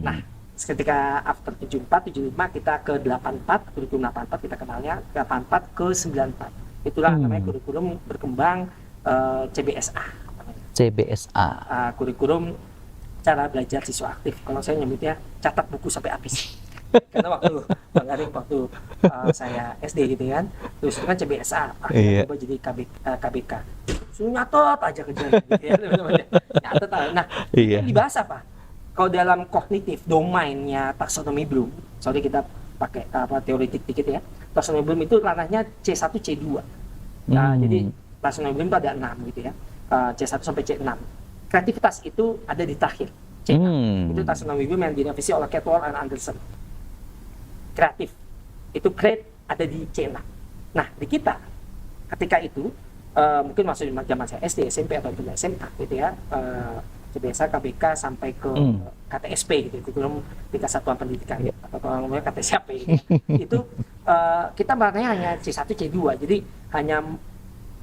Nah, ketika after 74, 75 kita ke 84, kurikulum 84 kita kenalnya 84 ke 94. Itulah namanya kurikulum berkembang CBSA. CBSA. Kurikulum cara belajar siswa aktif. Kalau saya nyebutnya catat buku sampai habis. Karena waktu Bang Arik, waktu saya SD gitu kan, terus itu kan CBSA, akhirnya coba jadi KBK. Suruh nyatet aja kerjaan gitu ya. Nyatet aja. Nah, ini dibahas apa? Kalau dalam kognitif, domainnya taksonomi Bloom, sorry kita pakai teoritik dikit ya. Taksonomi Bloom itu ranahnya C1, C2. Nah, jadi taksonomi Bloom itu ada 6 gitu ya. C1 sampai C6. Kreativitas itu ada di terakhir. C6. Itu taksonomi Bloom yang direvisi oleh Catwall and Anderson. Kreatif. Itu create ada di C6. Nah, di kita ketika itu mungkin masuk zaman saya SD, SMP atau SMA gitu ya. CBSA, KBK sampai ke KTSP gitu, kurikulum tingkat satuan pendidikan atau kalau ngomongnya KTSP gitu. Itu kita makanya hanya C1, C2, jadi hanya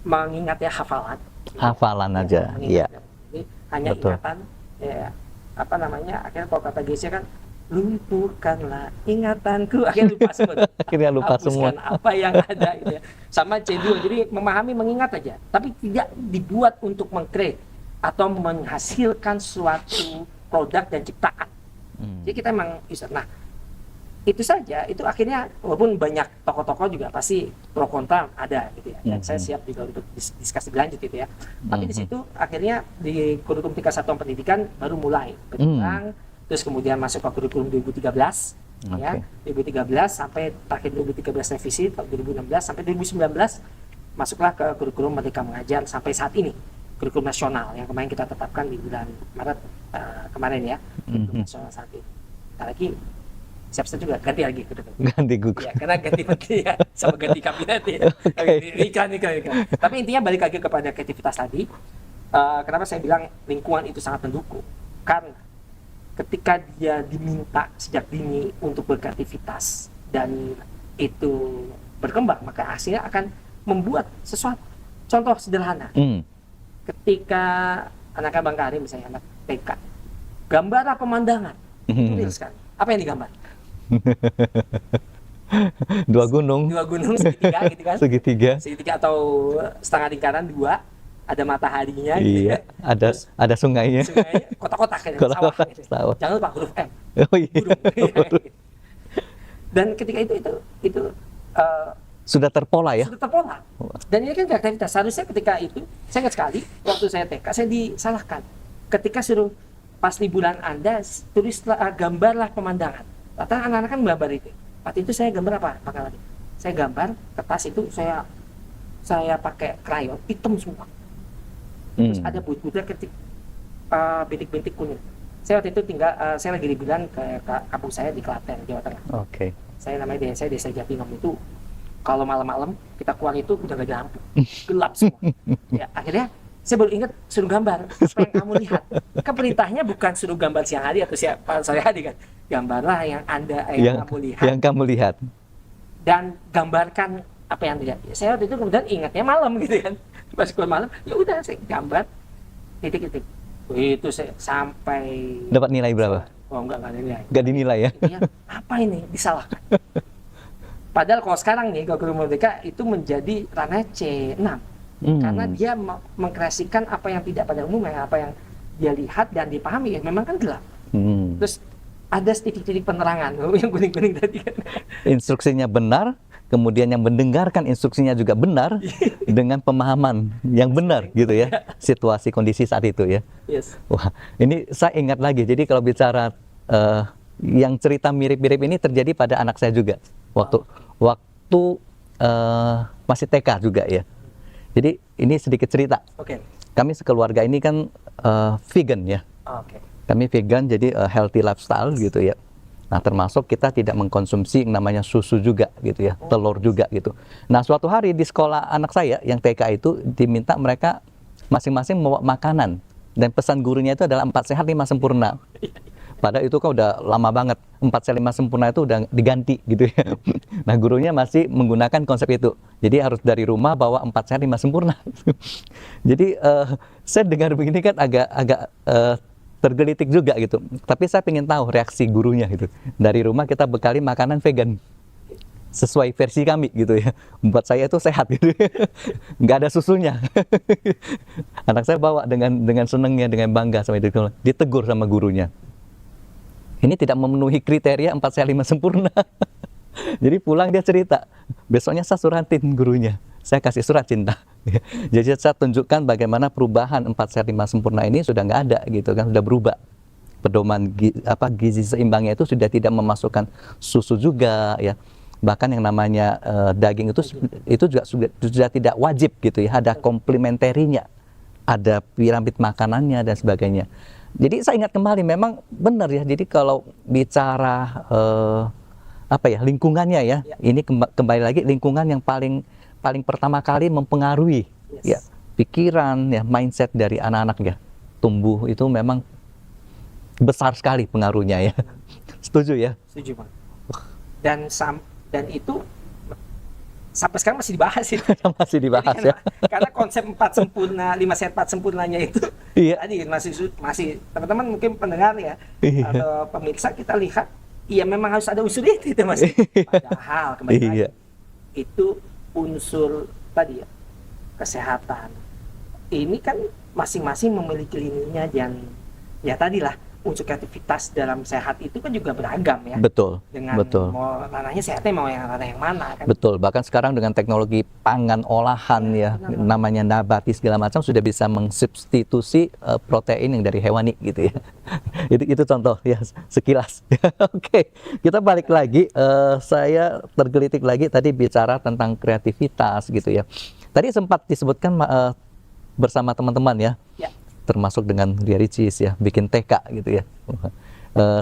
mengingat ya hafalan aja, iya. Jadi hanya ingatan ya, akhirnya kalau kata Gesya kan lumpuhkanlah ingatanku, akhirnya lupa semua. Akhirnya lupa semua. Apa yang ada gitu ya. Sama C2, jadi memahami, mengingat aja, tapi tidak dibuat untuk meng-create atau menghasilkan suatu produk dan ciptaan. Jadi kita emang user. Nah, itu saja, itu akhirnya walaupun banyak tokoh-tokoh juga pasti pro kontra ada gitu ya, dan saya siap juga untuk diskusi berlanjut gitu ya. Tapi di situ akhirnya di kurikulum tingkat satuan pendidikan baru mulai berkembang, terus kemudian masuk ke kurikulum 2013 ya, 2013 sampai terakhir 2013 revisi tahun 2016 sampai 2019 masuklah ke kurikulum Merdeka Mengajar sampai saat ini, kurikulum nasional yang kemarin kita tetapkan di bulan Maret kemarin ya, kurikulum nasional saat ini. Nah, lagi siap-siap juga ganti lagi ke depan. Ganti gugus. Ya, karena ganti menteri ya, sama ganti kabinet ya. Iklan. Tapi intinya balik lagi kepada kreativitas tadi. Kenapa saya bilang lingkungan itu sangat mendukung? Karena ketika dia diminta sejak dini untuk berkreativitas dan itu berkembang, maka hasilnya akan membuat sesuatu. Contoh sederhana. Ketika anaknya Bang Karim misalnya anak TK, gambarlah pemandangan. Itu real sekali. Apa yang digambar? Dua gunung segitiga gitu kan, segitiga atau setengah lingkaran dua, ada mataharinya gitu ya. Ada sungainya kotak-kotak kayak sawah. Jangan lupa huruf M. Burung. Dan ketika itu sudah terpola ya, dan ini kan kreativitas. Seharusnya ketika itu saya ingat sekali waktu saya TK saya disalahkan ketika suruh pas liburan Anda tulislah, gambarlah pemandangan. Rata anak-anak kan gambar itu. Waktu itu saya gambar apa? Pakai lagi. Saya gambar kertas itu saya pakai krayon hitam semua. Terus ada butir-butir ketik bintik-bintik kuning. Saya waktu itu saya lagi liburan ke kampung saya di Klaten, Jawa Tengah. Saya namanya Desa Jatinong itu. Kalau malam-malam kita keluar itu udah gak ada lampu, gelap semua. Ya, akhirnya saya baru ingat suruh gambar apa yang kamu lihat. Kan perintahnya bukan suruh gambar siang hari atau sore hari kan. Gambarlah yang kamu lihat. Dan gambarkan apa yang dilihat. Ya, saya waktu itu kemudian ingatnya malam gitu kan. Pas keluar malam, ya udah saya gambar titik-titik. Itu saya sampai dapat nilai berapa? Oh enggak ada nilai. Enggak dinilai ya? Apa ini? Disalahkan. Padahal kalau sekarang nih kurikulum Merdeka itu menjadi ranah C6. Karena dia mengkreasikan apa yang tidak pada umumnya, apa yang dia lihat dan dipahami, ya memang kan gelap. Terus ada titik-titik penerangan yang kuning-kuning tadi kan. Instruksinya benar, kemudian yang mendengarkan instruksinya juga benar dengan pemahaman yang benar gitu ya, situasi kondisi saat itu ya. Wah, ini saya ingat lagi, jadi kalau bicara yang cerita mirip-mirip ini terjadi pada anak saya juga waktu masih TK juga ya. Jadi ini sedikit cerita. Kami sekeluarga ini kan vegan ya. Kami vegan, jadi healthy lifestyle gitu ya. Nah, termasuk kita tidak mengkonsumsi yang namanya susu juga gitu ya, telur juga gitu. Nah, suatu hari di sekolah anak saya yang TK itu diminta mereka masing-masing membawa makanan, dan pesan gurunya itu adalah 4 sehat 5 sempurna. Padahal itu kan udah lama banget, 4 sehat 5 sempurna itu udah diganti gitu ya. Nah, gurunya masih menggunakan konsep itu. Jadi harus dari rumah bawa 4 sehat 5 sempurna. Jadi saya dengar begini kan agak tergelitik juga gitu. Tapi saya ingin tahu reaksi gurunya gitu. Dari rumah kita bekali makanan vegan sesuai versi kami gitu ya. Buat saya itu sehat gitu. Nggak ada susunya. Anak saya bawa dengan senangnya, dengan bangga sama itu. Ditegur sama gurunya. Ini tidak memenuhi kriteria 4 sehat 5 sempurna. Jadi pulang dia cerita, besoknya saya suratin gurunya. Saya kasih surat cinta. Jadi saya tunjukkan bagaimana perubahan 4 sehat 5 sempurna ini sudah nggak ada gitu kan, sudah berubah. Pedoman gizi seimbangnya itu sudah tidak memasukkan susu juga ya. Bahkan yang namanya daging itu juga sudah tidak wajib gitu ya, ada komplementerinya, ada piramid makanannya dan sebagainya. Jadi saya ingat kembali, memang benar ya. Jadi kalau bicara lingkungannya ya, ini kembali lagi lingkungan yang paling pertama kali mempengaruhi ya pikiran ya, mindset dari anak-anak ya. Tumbuh itu memang besar sekali pengaruhnya ya. Setuju ya? Setuju, Pak. Dan itu sampai sekarang masih dibahas itu. Masih dibahas ya. Karena konsep 4 sempurna, 5 sehat 4 sempurnanya itu tadi masih teman-teman mungkin pendengar ya atau pemirsa, kita lihat iya memang harus ada unsur itu Mas. Padahal kembali lagi itu unsur tadi ya, kesehatan. Ini kan masing-masing memiliki lininya dan ya tadilah unsur kreativitas dalam sehat itu kan juga beragam ya. Betul. Dengan betul. mau ranahnya sehatnya mau yang ranah yang mana kan. Betul. Bahkan sekarang dengan teknologi pangan olahan ya, namanya nabati segala macam sudah bisa mensubstitusi protein yang dari hewani gitu ya. itu contoh ya sekilas. Oke, kita balik lagi. Saya tergelitik lagi tadi bicara tentang kreativitas gitu ya. Tadi sempat disebutkan bersama teman-teman ya. Termasuk dengan Ria Ricis ya, bikin TK gitu ya.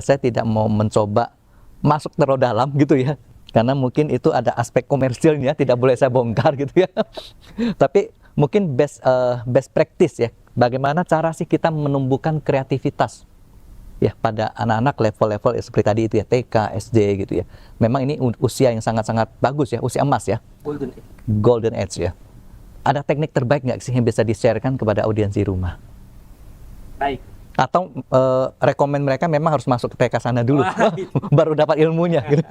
Saya tidak mau mencoba masuk terlalu dalam gitu ya, karena mungkin itu ada aspek komersilnya, tidak boleh saya bongkar gitu ya. Tapi mungkin best practice ya, bagaimana cara sih kita menumbuhkan kreativitas ya pada anak-anak level-level seperti tadi itu ya, TK, SD gitu ya. Memang ini usia yang sangat-sangat bagus ya, usia emas ya, golden age ya. Ada teknik terbaik nggak sih yang bisa di-sharekan kepada audiens di rumah? Baik. Atau rekomen mereka memang harus masuk ke TK sana dulu, baru dapat ilmunya. Gitu.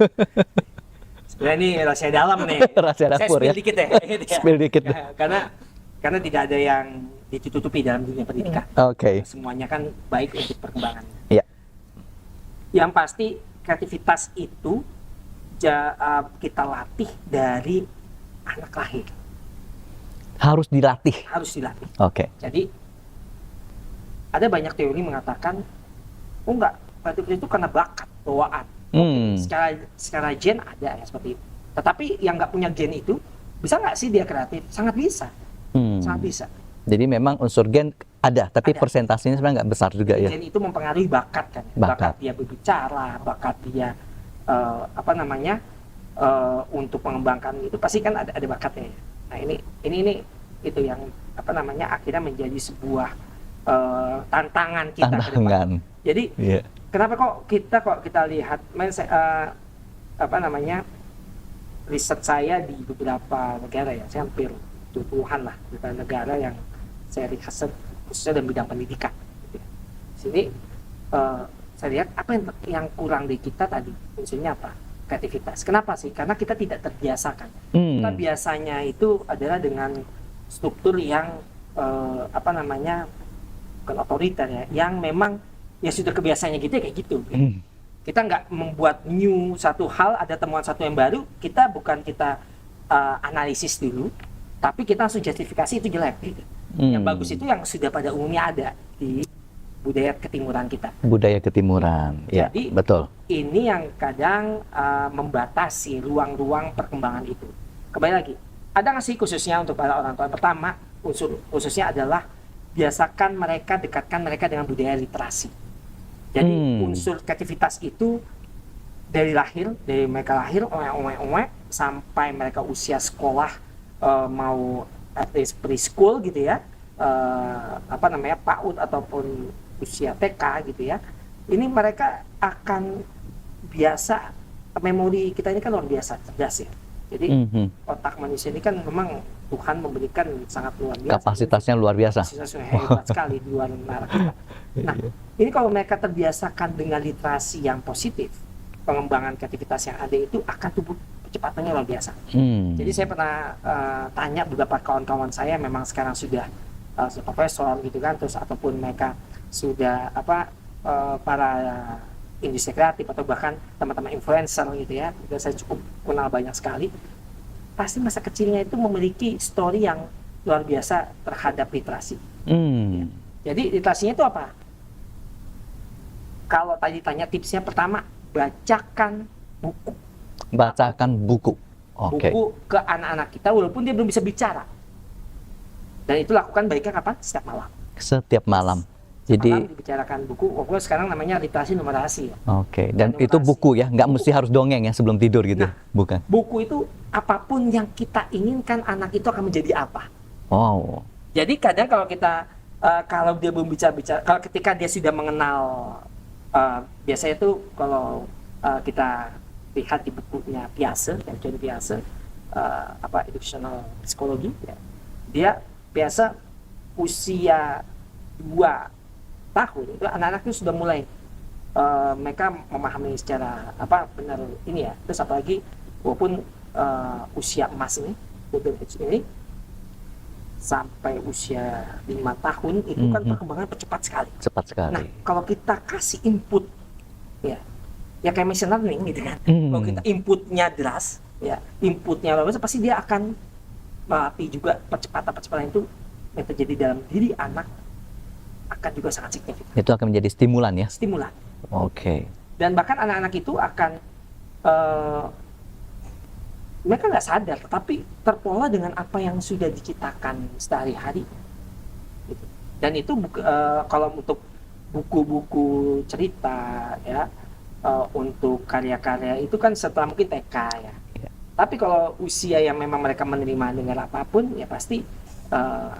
Sebenarnya ini rahasia dalam nih. Rahasia dapur ya. Saya spill dikit ya. Spill dikit. Karena tidak ada yang ditutupi dalam dunia pendidikan. Oke. Semuanya kan baik untuk perkembangannya. Iya. Yang pasti kreativitas itu kita latih dari anak lahir. Harus dilatih. Harus dilatih. Oke. Jadi ada banyak teori mengatakan, oh enggak, kreativitas itu karena bakat, bawaan. Secara gen ada ya seperti itu. Tetapi yang nggak punya gen itu, bisa nggak sih dia kreatif? Sangat bisa. Sangat bisa. Jadi memang unsur gen ada, tapi persentasenya sebenarnya nggak besar juga ya. Gen itu mempengaruhi bakat kan. Bakat dia berbicara, bakat dia untuk mengembangkan itu pasti kan ada bakatnya. Nah ini itu yang akhirnya menjadi sebuah tantangan kita ke depan. Jadi kenapa kok kita lihat riset saya di beberapa negara ya, saya hampir 20-an lah negara yang saya riset khususnya dalam bidang pendidikan. Sini saya lihat apa yang kurang di kita tadi, unsurnya apa? Kreativitas. Kenapa sih? Karena kita tidak terbiasakan. Kita biasanya itu adalah dengan struktur yang bukan otoriter ya, yang memang ya sudah kebiasaannya gitu ya kayak gitu. Kita nggak membuat new satu hal, ada temuan satu yang baru, kita analisis dulu, tapi kita langsung justifikasi itu jelek gitu. Yang bagus itu yang sudah pada umumnya ada di budaya ketimuran kita. Budaya ketimuran, ya. Jadi, betul. Ini yang kadang membatasi ruang-ruang perkembangan itu. Kembali lagi, ada nggak sih khususnya untuk para orang tua? Pertama, unsur khususnya adalah biasakan mereka, dekatkan mereka dengan budaya literasi. Jadi unsur kreativitas itu dari mereka lahir sampai mereka usia sekolah, mau at least preschool gitu ya, PAUD ataupun usia TK gitu ya. Ini mereka akan biasa, memori kita ini kan luar biasa cerdas ya. Jadi otak manusia ini kan memang Tuhan memberikan sangat luar biasa. Kapasitasnya luar biasa. Kapasitasnya hebat sekali di luar nalar kita. Nah, ini kalau mereka terbiasakan dengan literasi yang positif, pengembangan kreativitas yang ada itu akan tumbuh kecepatannya luar biasa. Jadi saya pernah tanya beberapa kawan-kawan saya memang sekarang sudah profesor gitu kan, terus ataupun mereka sudah para industri kreatif atau bahkan teman-teman influencer gitu ya, saya cukup kenal banyak sekali. Pasti masa kecilnya itu memiliki story yang luar biasa terhadap literasi. Ya. Jadi literasinya itu apa? Kalau tadi tanya tipsnya, pertama bacakan buku. Bacakan buku. Okay. Buku ke anak-anak kita walaupun dia belum bisa bicara. Dan itu lakukan baiknya kapan? Setiap malam. Setiap malam. Jadi malam dibicarakan buku. Pokoknya sekarang namanya literasi numerasi. Oke. Dan numerasi. Itu buku ya, nggak mesti harus dongeng ya sebelum tidur gitu. Nah, bukan. Buku itu apapun yang kita inginkan anak itu akan menjadi apa. Wow. Jadi kadang kalau kita kalau dia belum bicara, kalau ketika dia sudah mengenal, biasanya itu kalau kita lihat di bukunya Piaget, yang John Piaget, educational psikologi, ya, dia biasa usia 2 tahun itu anak-anak itu sudah mulai mereka memahami secara benar ini ya. Terus apalagi walaupun usia emas ini, golden age ini sampai usia 5 tahun itu kan perkembangan cepat sekali. Cepat sekali. Nah, kalau kita kasih input ya kayak machine learning gitu kan. Kalau kita inputnya deras, ya inputnya bagus, pasti dia akan melatih juga percepatan itu yang terjadi dalam diri anak akan juga sangat signifikan. Itu akan menjadi stimulan ya? Stimulan. Oke. Dan bahkan anak-anak itu akan mereka nggak sadar, tapi terpola dengan apa yang sudah diciptakan sehari-hari. Gitu. Dan itu kalau untuk buku-buku cerita ya, untuk karya-karya itu kan setelah mungkin TK ya. Tapi kalau usia yang memang mereka menerima dengan apapun, ya pasti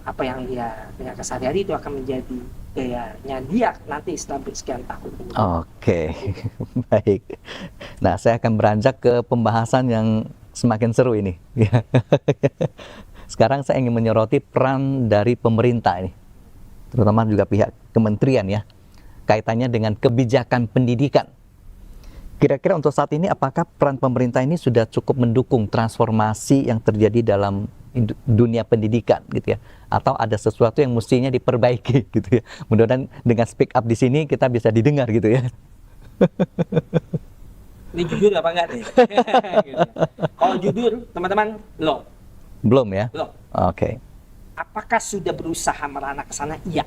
apa yang dia dengar sehari-hari itu akan menjadi gayanya dia nanti setelah sekian tahun. Oke, baik. Nah, saya akan beranjak ke pembahasan yang semakin seru ini. Sekarang saya ingin menyoroti peran dari pemerintah ini, terutama juga pihak kementerian ya, kaitannya dengan kebijakan pendidikan. Kira-kira untuk saat ini apakah peran pemerintah ini sudah cukup mendukung transformasi yang terjadi dalam dunia pendidikan gitu ya, atau ada sesuatu yang mestinya diperbaiki gitu ya? Mudah-mudahan dengan speak up di sini kita bisa didengar gitu ya. Ini jujur apa enggak nih? Gitu. Kalau jujur, teman-teman, belum ya? Belum. Oke. Apakah sudah berusaha merana ke sana? Iya.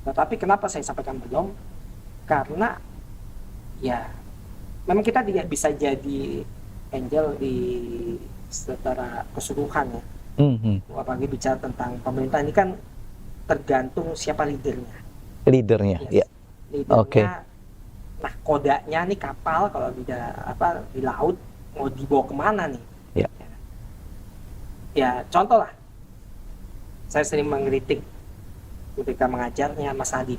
Tetapi kenapa saya sampaikan belum? Karena ya memang kita tidak bisa jadi angel di secara keseluruhan ya. Apalagi bicara tentang pemerintah ini kan tergantung siapa leadernya. Leadernya, ya. Leadernya. Oke. Nah, kodanya nih kapal kalau di laut mau dibawa kemana nih? Ya. Ya, contoh lah. Saya sering mengkritik ketika mengajarnya Mas Hadi.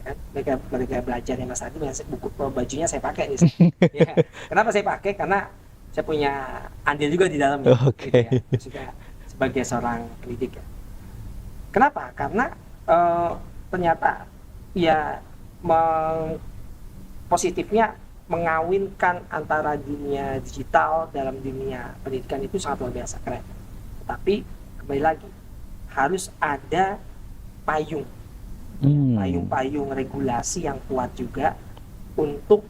Ya, mereka belajarnya Mas Hadi, buku bajunya saya pakai nih. Ya. Kenapa saya pakai? Karena saya punya andil juga di dalamnya. Oke. Gitu ya. Juga sebagai seorang pendidik ya. Kenapa? Karena ternyata ya positifnya mengawinkan antara dunia digital dalam dunia pendidikan itu sangat luar biasa, keren. Tapi kembali lagi harus ada payung regulasi yang kuat juga untuk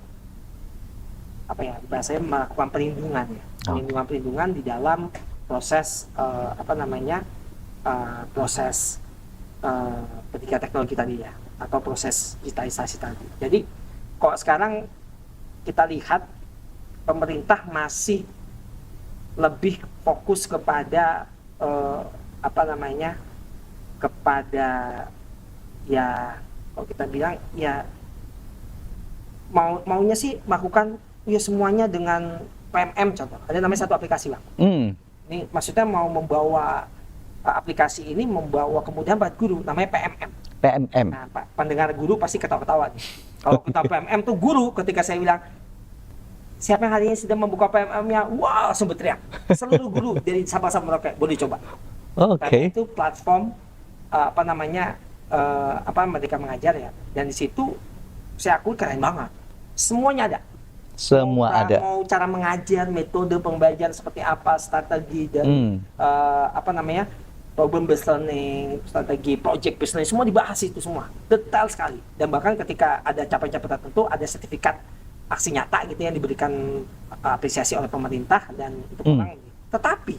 bahasanya melakukan perlindungan di dalam proses proses pendidikan teknologi tadi ya, atau proses digitalisasi tadi. Jadi kok sekarang kita lihat pemerintah masih lebih fokus kepada kepada ya kalau kita bilang ya maunya sih melakukan ya semuanya dengan PMM. Contoh ada namanya satu aplikasi Bang. Ini maksudnya mau membawa aplikasi ini membawa kemudahan buat guru, namanya PMM. Nah, pendengar guru pasti ketawa-ketawa nih. Kalau kita PMM tuh guru, ketika saya bilang siapa yang hari ini sedang membuka PMM-nya, wah langsung berteriak. Seluruh guru dari Sabang sampai Merauke boleh coba. Oke. Itu platform mereka mengajar ya. Dan di situ saya akui keren banget. Semuanya ada. Mau cara mengajar, metode pembelajaran seperti apa, strategi dan problem based learning, strategi project based learning, semua dibahas itu semua, detail sekali. Dan bahkan ketika ada capaian-capaian tertentu, ada sertifikat aksi nyata gitu yang diberikan apresiasi oleh pemerintah dan itu orang. Tetapi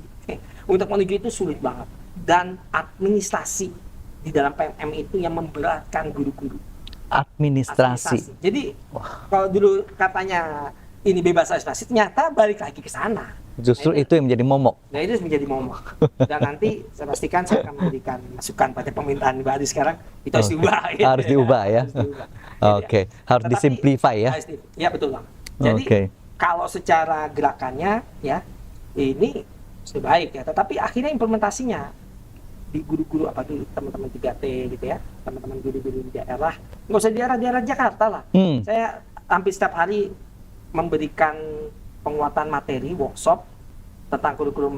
untuk menuju itu sulit banget, dan administrasi di dalam PMM itu yang memberatkan guru-guru. Administrasi. Jadi kalau dulu katanya ini bebas administrasi, ternyata balik lagi ke sana. Justru itu yang menjadi momok. Nah, itu menjadi momok. Dan nanti saya pastikan saya akan memberikan masukan pada pemerintahan baru sekarang. Itu harus diubah. Harus diubah ya. Oke. Harus disimplify ya. Ya betul Bang. Jadi kalau secara gerakannya ya ini sudah baik ya. Tetapi akhirnya implementasinya di guru-guru apalagi teman-teman 3T gitu ya, teman-teman guru-guru di daerah, nggak usah daerah Jakarta lah. Saya hampir setiap hari memberikan penguatan materi workshop tentang kurikulum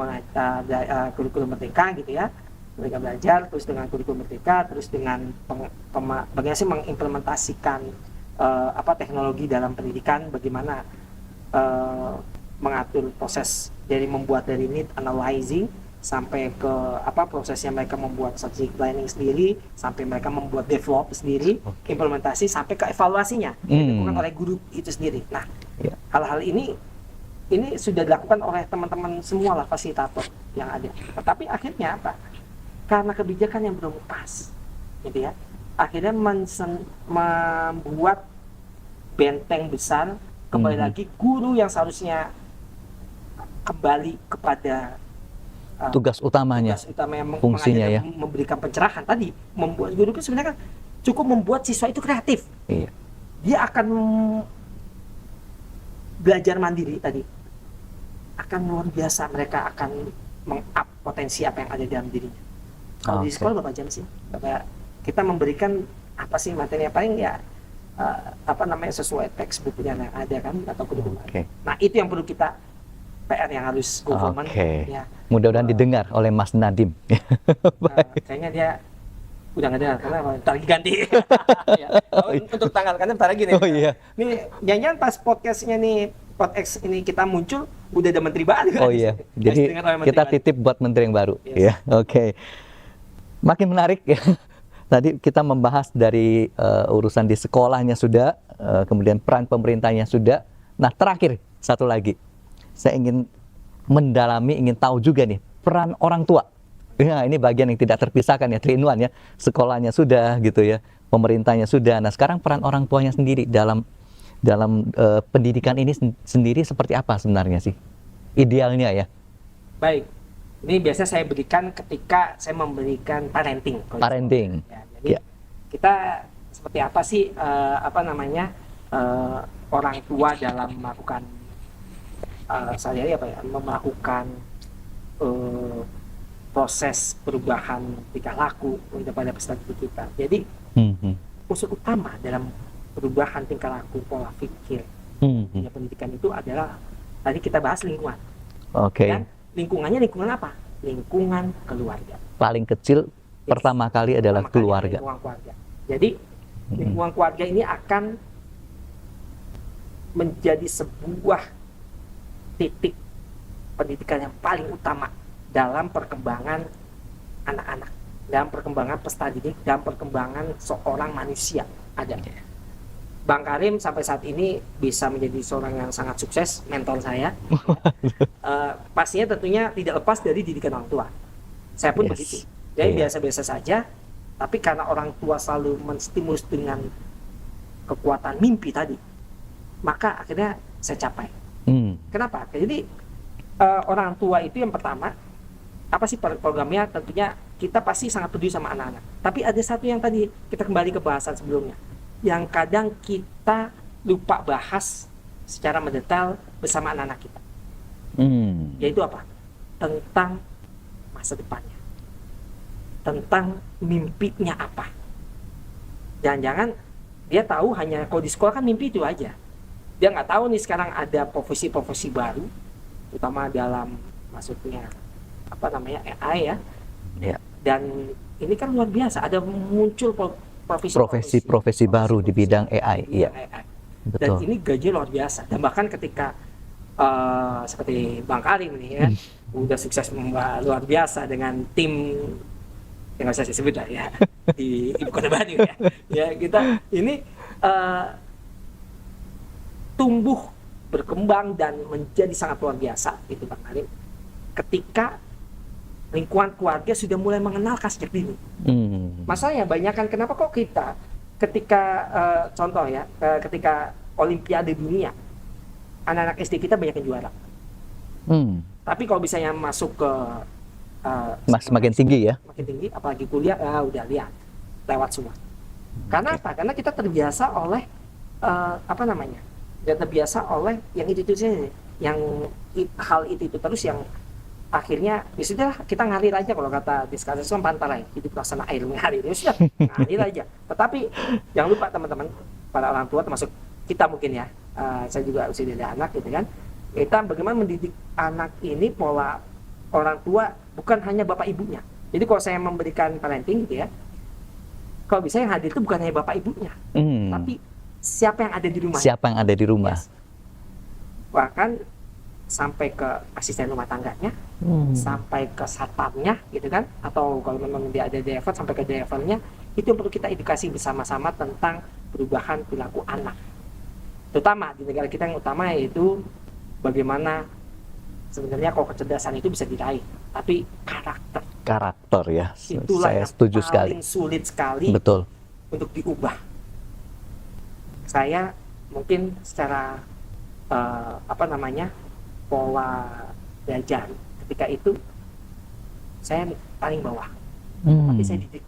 merdeka gitu ya, mereka belajar terus dengan kurikulum merdeka, terus dengan bagaimana sih mengimplementasikan teknologi dalam pendidikan, bagaimana mengatur proses dari membuat dari need analyzing sampai ke prosesnya mereka membuat strategic planning sendiri, sampai mereka membuat develop sendiri, implementasi sampai ke evaluasinya dilakukan oleh guru itu sendiri. Nah, hal-hal ini sudah dilakukan oleh teman-teman semua lah, fasilitator yang ada. Tetapi akhirnya apa? Karena kebijakan yang belum pas, gitu ya, akhirnya membuat benteng besar kembali lagi guru yang seharusnya kembali kepada tugas utamanya, fungsinya ya, memberikan pencerahan tadi. Membuat guru kan sebenarnya cukup membuat siswa itu kreatif. Iya. Dia akan belajar mandiri tadi, akan luar biasa. Mereka akan meng-up potensi apa yang ada dalam dirinya. Kalau di sekolah berapa jam sih? Kita memberikan apa sih materi yang paling ya sesuai textbooknya yang ada kan, atau kurikulum. Nah, itu yang perlu kita PR yang harus government. Ya. Mudah-mudahan didengar oleh Mas Nadiem. Kayaknya dia udah nggak dengar karena ntar lagi ganti. Ya. Untuk tanggal kan ntar lagi nih. Oh iya. Nih jangan pas podcastnya nih PodX ini kita muncul udah ada menteri baru. Oh iya. Jadi kita titip buat menteri yang baru. Ya. Oke. Makin menarik ya. Tadi kita membahas dari urusan di sekolahnya sudah, kemudian peran pemerintahnya sudah. Nah, terakhir satu lagi. Saya ingin mendalami, ingin tahu juga nih peran orang tua. Ya, ini bagian yang tidak terpisahkan ya, 3-in-1 ya. Sekolahnya sudah gitu ya, pemerintahnya sudah. Nah, sekarang peran orang tuanya sendiri dalam pendidikan ini sendiri seperti apa sebenarnya sih? Idealnya ya. Baik. Ini biasa saya berikan ketika saya memberikan parenting. Parenting. Ya, jadi kita seperti apa sih orang tua dalam melakukan melakukan proses perubahan tingkah laku pada peserta didik kita. Jadi unsur utama dalam perubahan tingkah laku, pola pikir pendidikan itu adalah tadi kita bahas lingkungan. Dan lingkungannya apa? Lingkungan keluarga. Paling kecil pertama kali adalah keluarga. Lingkungan keluarga. Jadi lingkungan keluarga ini akan menjadi sebuah titik pendidikan yang paling utama dalam perkembangan anak-anak, dalam perkembangan peserta didik, dalam perkembangan seorang manusia ada. Bang Karim sampai saat ini bisa menjadi seorang yang sangat sukses, mentor saya. Pastinya tentunya tidak lepas dari didikan orang tua. Saya pun begitu. Jadi biasa-biasa saja, tapi karena orang tua selalu menstimulus dengan kekuatan mimpi tadi, maka akhirnya saya capai. Kenapa? Jadi orang tua itu yang pertama, apa sih programnya? Tentunya kita pasti sangat peduli sama anak-anak. Tapi ada satu yang tadi kita kembali ke bahasan sebelumnya, yang kadang kita lupa bahas secara mendetail bersama anak-anak kita. Yaitu apa? Tentang masa depannya, tentang mimpinya apa. Jangan-jangan dia tahu hanya kalau di sekolah kan mimpi itu aja. Dia nggak tahu nih sekarang ada profesi-profesi baru, terutama dalam maksudnya AI ya. Dan ini kan luar biasa, ada muncul profesi baru di bidang AI. Iya. Dan ini gaji luar biasa. Dan bahkan ketika seperti Bang Karim nih ya, udah sukses luar biasa dengan tim yang nggak usah disebut lah ya di Ibu Kota Bandung ya. Ya kita ini tumbuh, berkembang dan menjadi sangat luar biasa itu Bang Karim. Ketika lingkungan keluarga sudah mulai mengenalkan sejak dini. Masalahnya banyak kan kenapa kok kita ketika contoh ya, ketika Olimpiade dunia, anak-anak SD kita banyak yang juara. Tapi kalau misalnya masuk ke makin tinggi ya, makin tinggi, apalagi kuliah, udah lihat lewat semua. Karena apa? Karena kita terbiasa oleh dan terbiasa oleh yang itu saja, yang hal itu terus, yang akhirnya ya sudah kita ngalir aja. Kalau kata diskursus pantai hidup laksana air mengalir, ya sudah ngalir aja. Tetapi jangan lupa teman-teman, para orang tua termasuk kita mungkin ya, saya juga usia dari anak gitu kan, kita bagaimana mendidik anak ini, pola orang tua bukan hanya bapak ibunya. Jadi kalau saya memberikan parenting gitu ya, kalau bisa yang hadir itu bukan hanya bapak ibunya, tapi siapa yang ada di rumah. Siapa yang ada di rumah. Yes. Bahkan sampai ke asisten rumah tangganya, sampai ke satpamnya gitu kan, atau kalau memang dia ada driver sampai ke drivernya, itu yang perlu kita edukasi bersama-sama tentang perubahan perilaku anak. Terutama di negara kita yang utama yaitu bagaimana sebenarnya kalau kecerdasan itu bisa diraih, tapi karakter ya. Itulah Saya yang setuju paling sekali. sulit sekali Betul. untuk diubah. Saya mungkin secara pola belajar ketika itu saya paling bawah, tapi saya dididik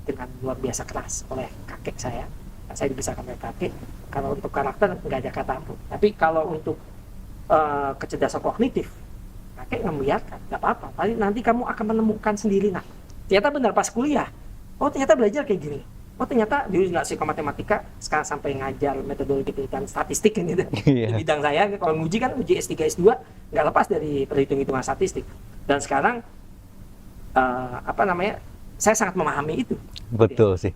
dengan luar biasa keras oleh kakek saya. Saya dibesarkan oleh kakek. Kalau untuk karakter nggak ada kata ampun, tapi kalau untuk kecerdasan kognitif, kakek nggak membiarkan, nggak apa-apa. Nanti kamu akan menemukan sendiri. Nah, ternyata benar pas kuliah. Oh ternyata belajar kayak gini. Oh ternyata dulu nggak suka matematika, sekarang sampai ngajar metodologi penelitian statistik ini di bidang saya. Kalau nguji kan uji S3 S2 nggak lepas dari perhitung-hitungan statistik. Dan sekarang saya sangat memahami itu. Betul sih.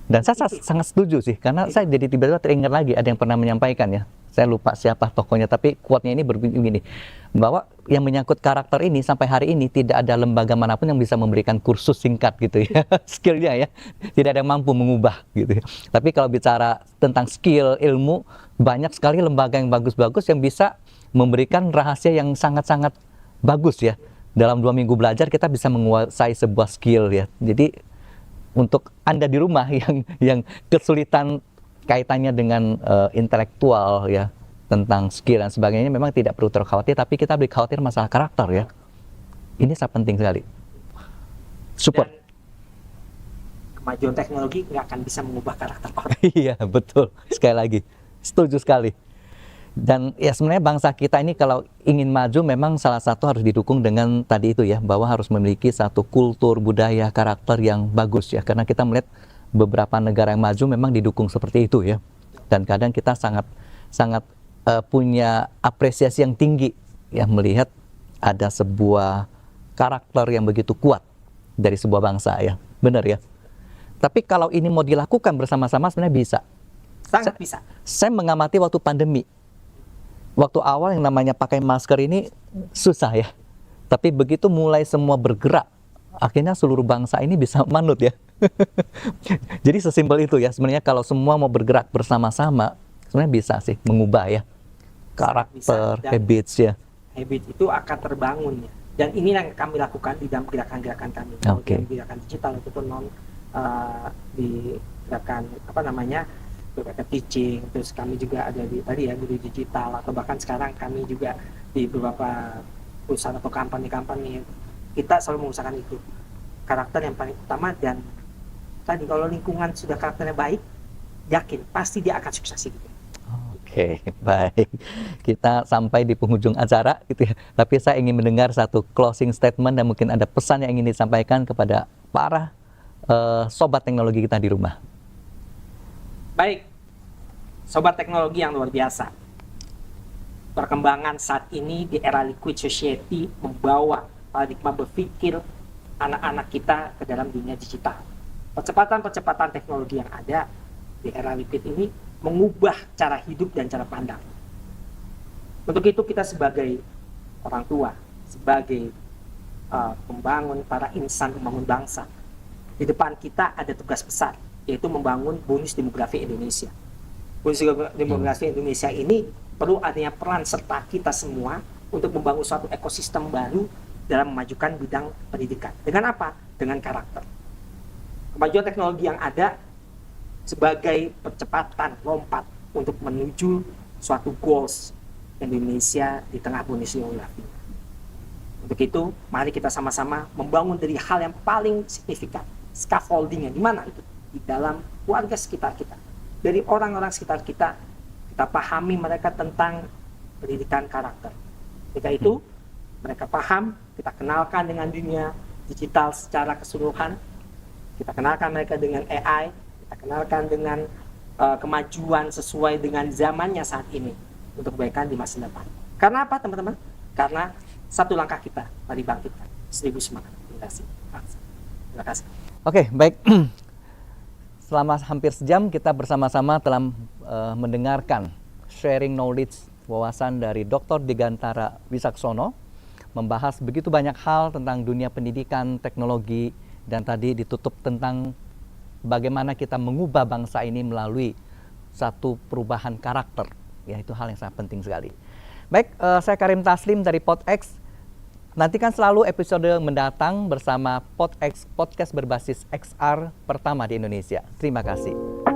Dan saya sangat setuju sih, karena saya jadi tiba-tiba teringat lagi ada yang pernah menyampaikan ya. Saya lupa siapa tokohnya, tapi quote-nya ini begini, bahwa yang menyangkut karakter ini sampai hari ini tidak ada lembaga manapun yang bisa memberikan kursus singkat gitu ya, skillnya ya, tidak ada yang mampu mengubah gitu ya. Tapi kalau bicara tentang skill, ilmu, banyak sekali lembaga yang bagus-bagus yang bisa memberikan rahasia yang sangat-sangat bagus ya. Dalam 2 minggu belajar kita bisa menguasai sebuah skill ya. Jadi untuk Anda di rumah yang kesulitan kaitannya dengan intelektual ya, tentang skill dan sebagainya, memang tidak perlu terkhawatir, tapi kita lebih khawatir masalah karakter ya. Ini sangat penting sekali. Support. Dan kemajuan teknologi nggak akan bisa mengubah karakter orang. Iya betul, sekali lagi setuju sekali. Dan ya sebenarnya bangsa kita ini kalau ingin maju memang salah satu harus didukung dengan tadi itu ya, bahwa harus memiliki satu kultur, budaya, karakter yang bagus ya, karena kita melihat beberapa negara yang maju memang didukung seperti itu ya. Dan kadang kita sangat punya apresiasi yang tinggi ya melihat ada sebuah karakter yang begitu kuat dari sebuah bangsa ya. Benar ya. Tapi kalau ini mau dilakukan bersama-sama sebenarnya bisa. Sangat bisa. Saya mengamati waktu pandemi. Waktu awal yang namanya pakai masker ini susah ya. Tapi begitu mulai semua bergerak, akhirnya seluruh bangsa ini bisa manut ya. Jadi sesimpel itu ya. Sebenarnya kalau semua mau bergerak bersama-sama, sebenarnya bisa sih mengubah ya karakter, habits ya. Habit itu akan terbangun ya. Dan ini yang kami lakukan di dalam gerakan-gerakan kami. Okay. Gerakan digital ataupun di gerakan gerakan teaching. Terus kami juga ada di guru digital, atau bahkan sekarang kami juga di beberapa perusahaan atau company kita selalu mengusahakan itu. Karakter yang paling utama, dan tadi kalau lingkungan sudah karakternya baik, yakin pasti dia akan sukses gitu. Oke, baik. Kita sampai di penghujung acara gitu ya. Tapi saya ingin mendengar satu closing statement dan mungkin ada pesan yang ingin disampaikan kepada para sobat teknologi kita di rumah. Baik, sobat teknologi yang luar biasa. Perkembangan saat ini di era liquid society membawa paradigma berpikir anak-anak kita ke dalam dunia digital. Percepatan teknologi yang ada di era liquid ini mengubah cara hidup dan cara pandang. Untuk itu kita sebagai orang tua, sebagai pembangun, para insan pembangun bangsa, di depan kita ada tugas besar, yaitu membangun bonus demografi Indonesia. Bonus demografi Indonesia ini perlu adanya peran serta kita semua untuk membangun suatu ekosistem baru dalam memajukan bidang pendidikan. Dengan apa? Dengan karakter. Kemajuan teknologi yang ada sebagai percepatan lompat untuk menuju suatu goals Indonesia di tengah bonus demografi. Untuk itu, mari kita sama-sama membangun dari hal yang paling signifikan, scaffoldingnya di mana itu? Di dalam keluarga sekitar kita. Dari orang-orang sekitar kita, kita pahami mereka tentang pendidikan karakter. Ketika itu, mereka paham, kita kenalkan dengan dunia digital secara keseluruhan, kita kenalkan mereka dengan AI, kita kenalkan dengan kemajuan sesuai dengan zamannya saat ini untuk kebaikan di masa depan. Karena apa teman-teman? Karena satu langkah kita, mari bangkitkan 1000 semangat generasi bangsa. Terima kasih. Oke, baik. selama hampir sejam kita bersama-sama telah mendengarkan sharing knowledge, wawasan dari Dr. Digantara Wicaksono, membahas begitu banyak hal tentang dunia pendidikan, teknologi, dan tadi ditutup tentang bagaimana kita mengubah bangsa ini melalui satu perubahan karakter. Ya, itu hal yang sangat penting sekali. Baik, saya Karim Taslim dari PodX. Nantikan selalu episode mendatang bersama PodX, podcast berbasis XR pertama di Indonesia. Terima kasih.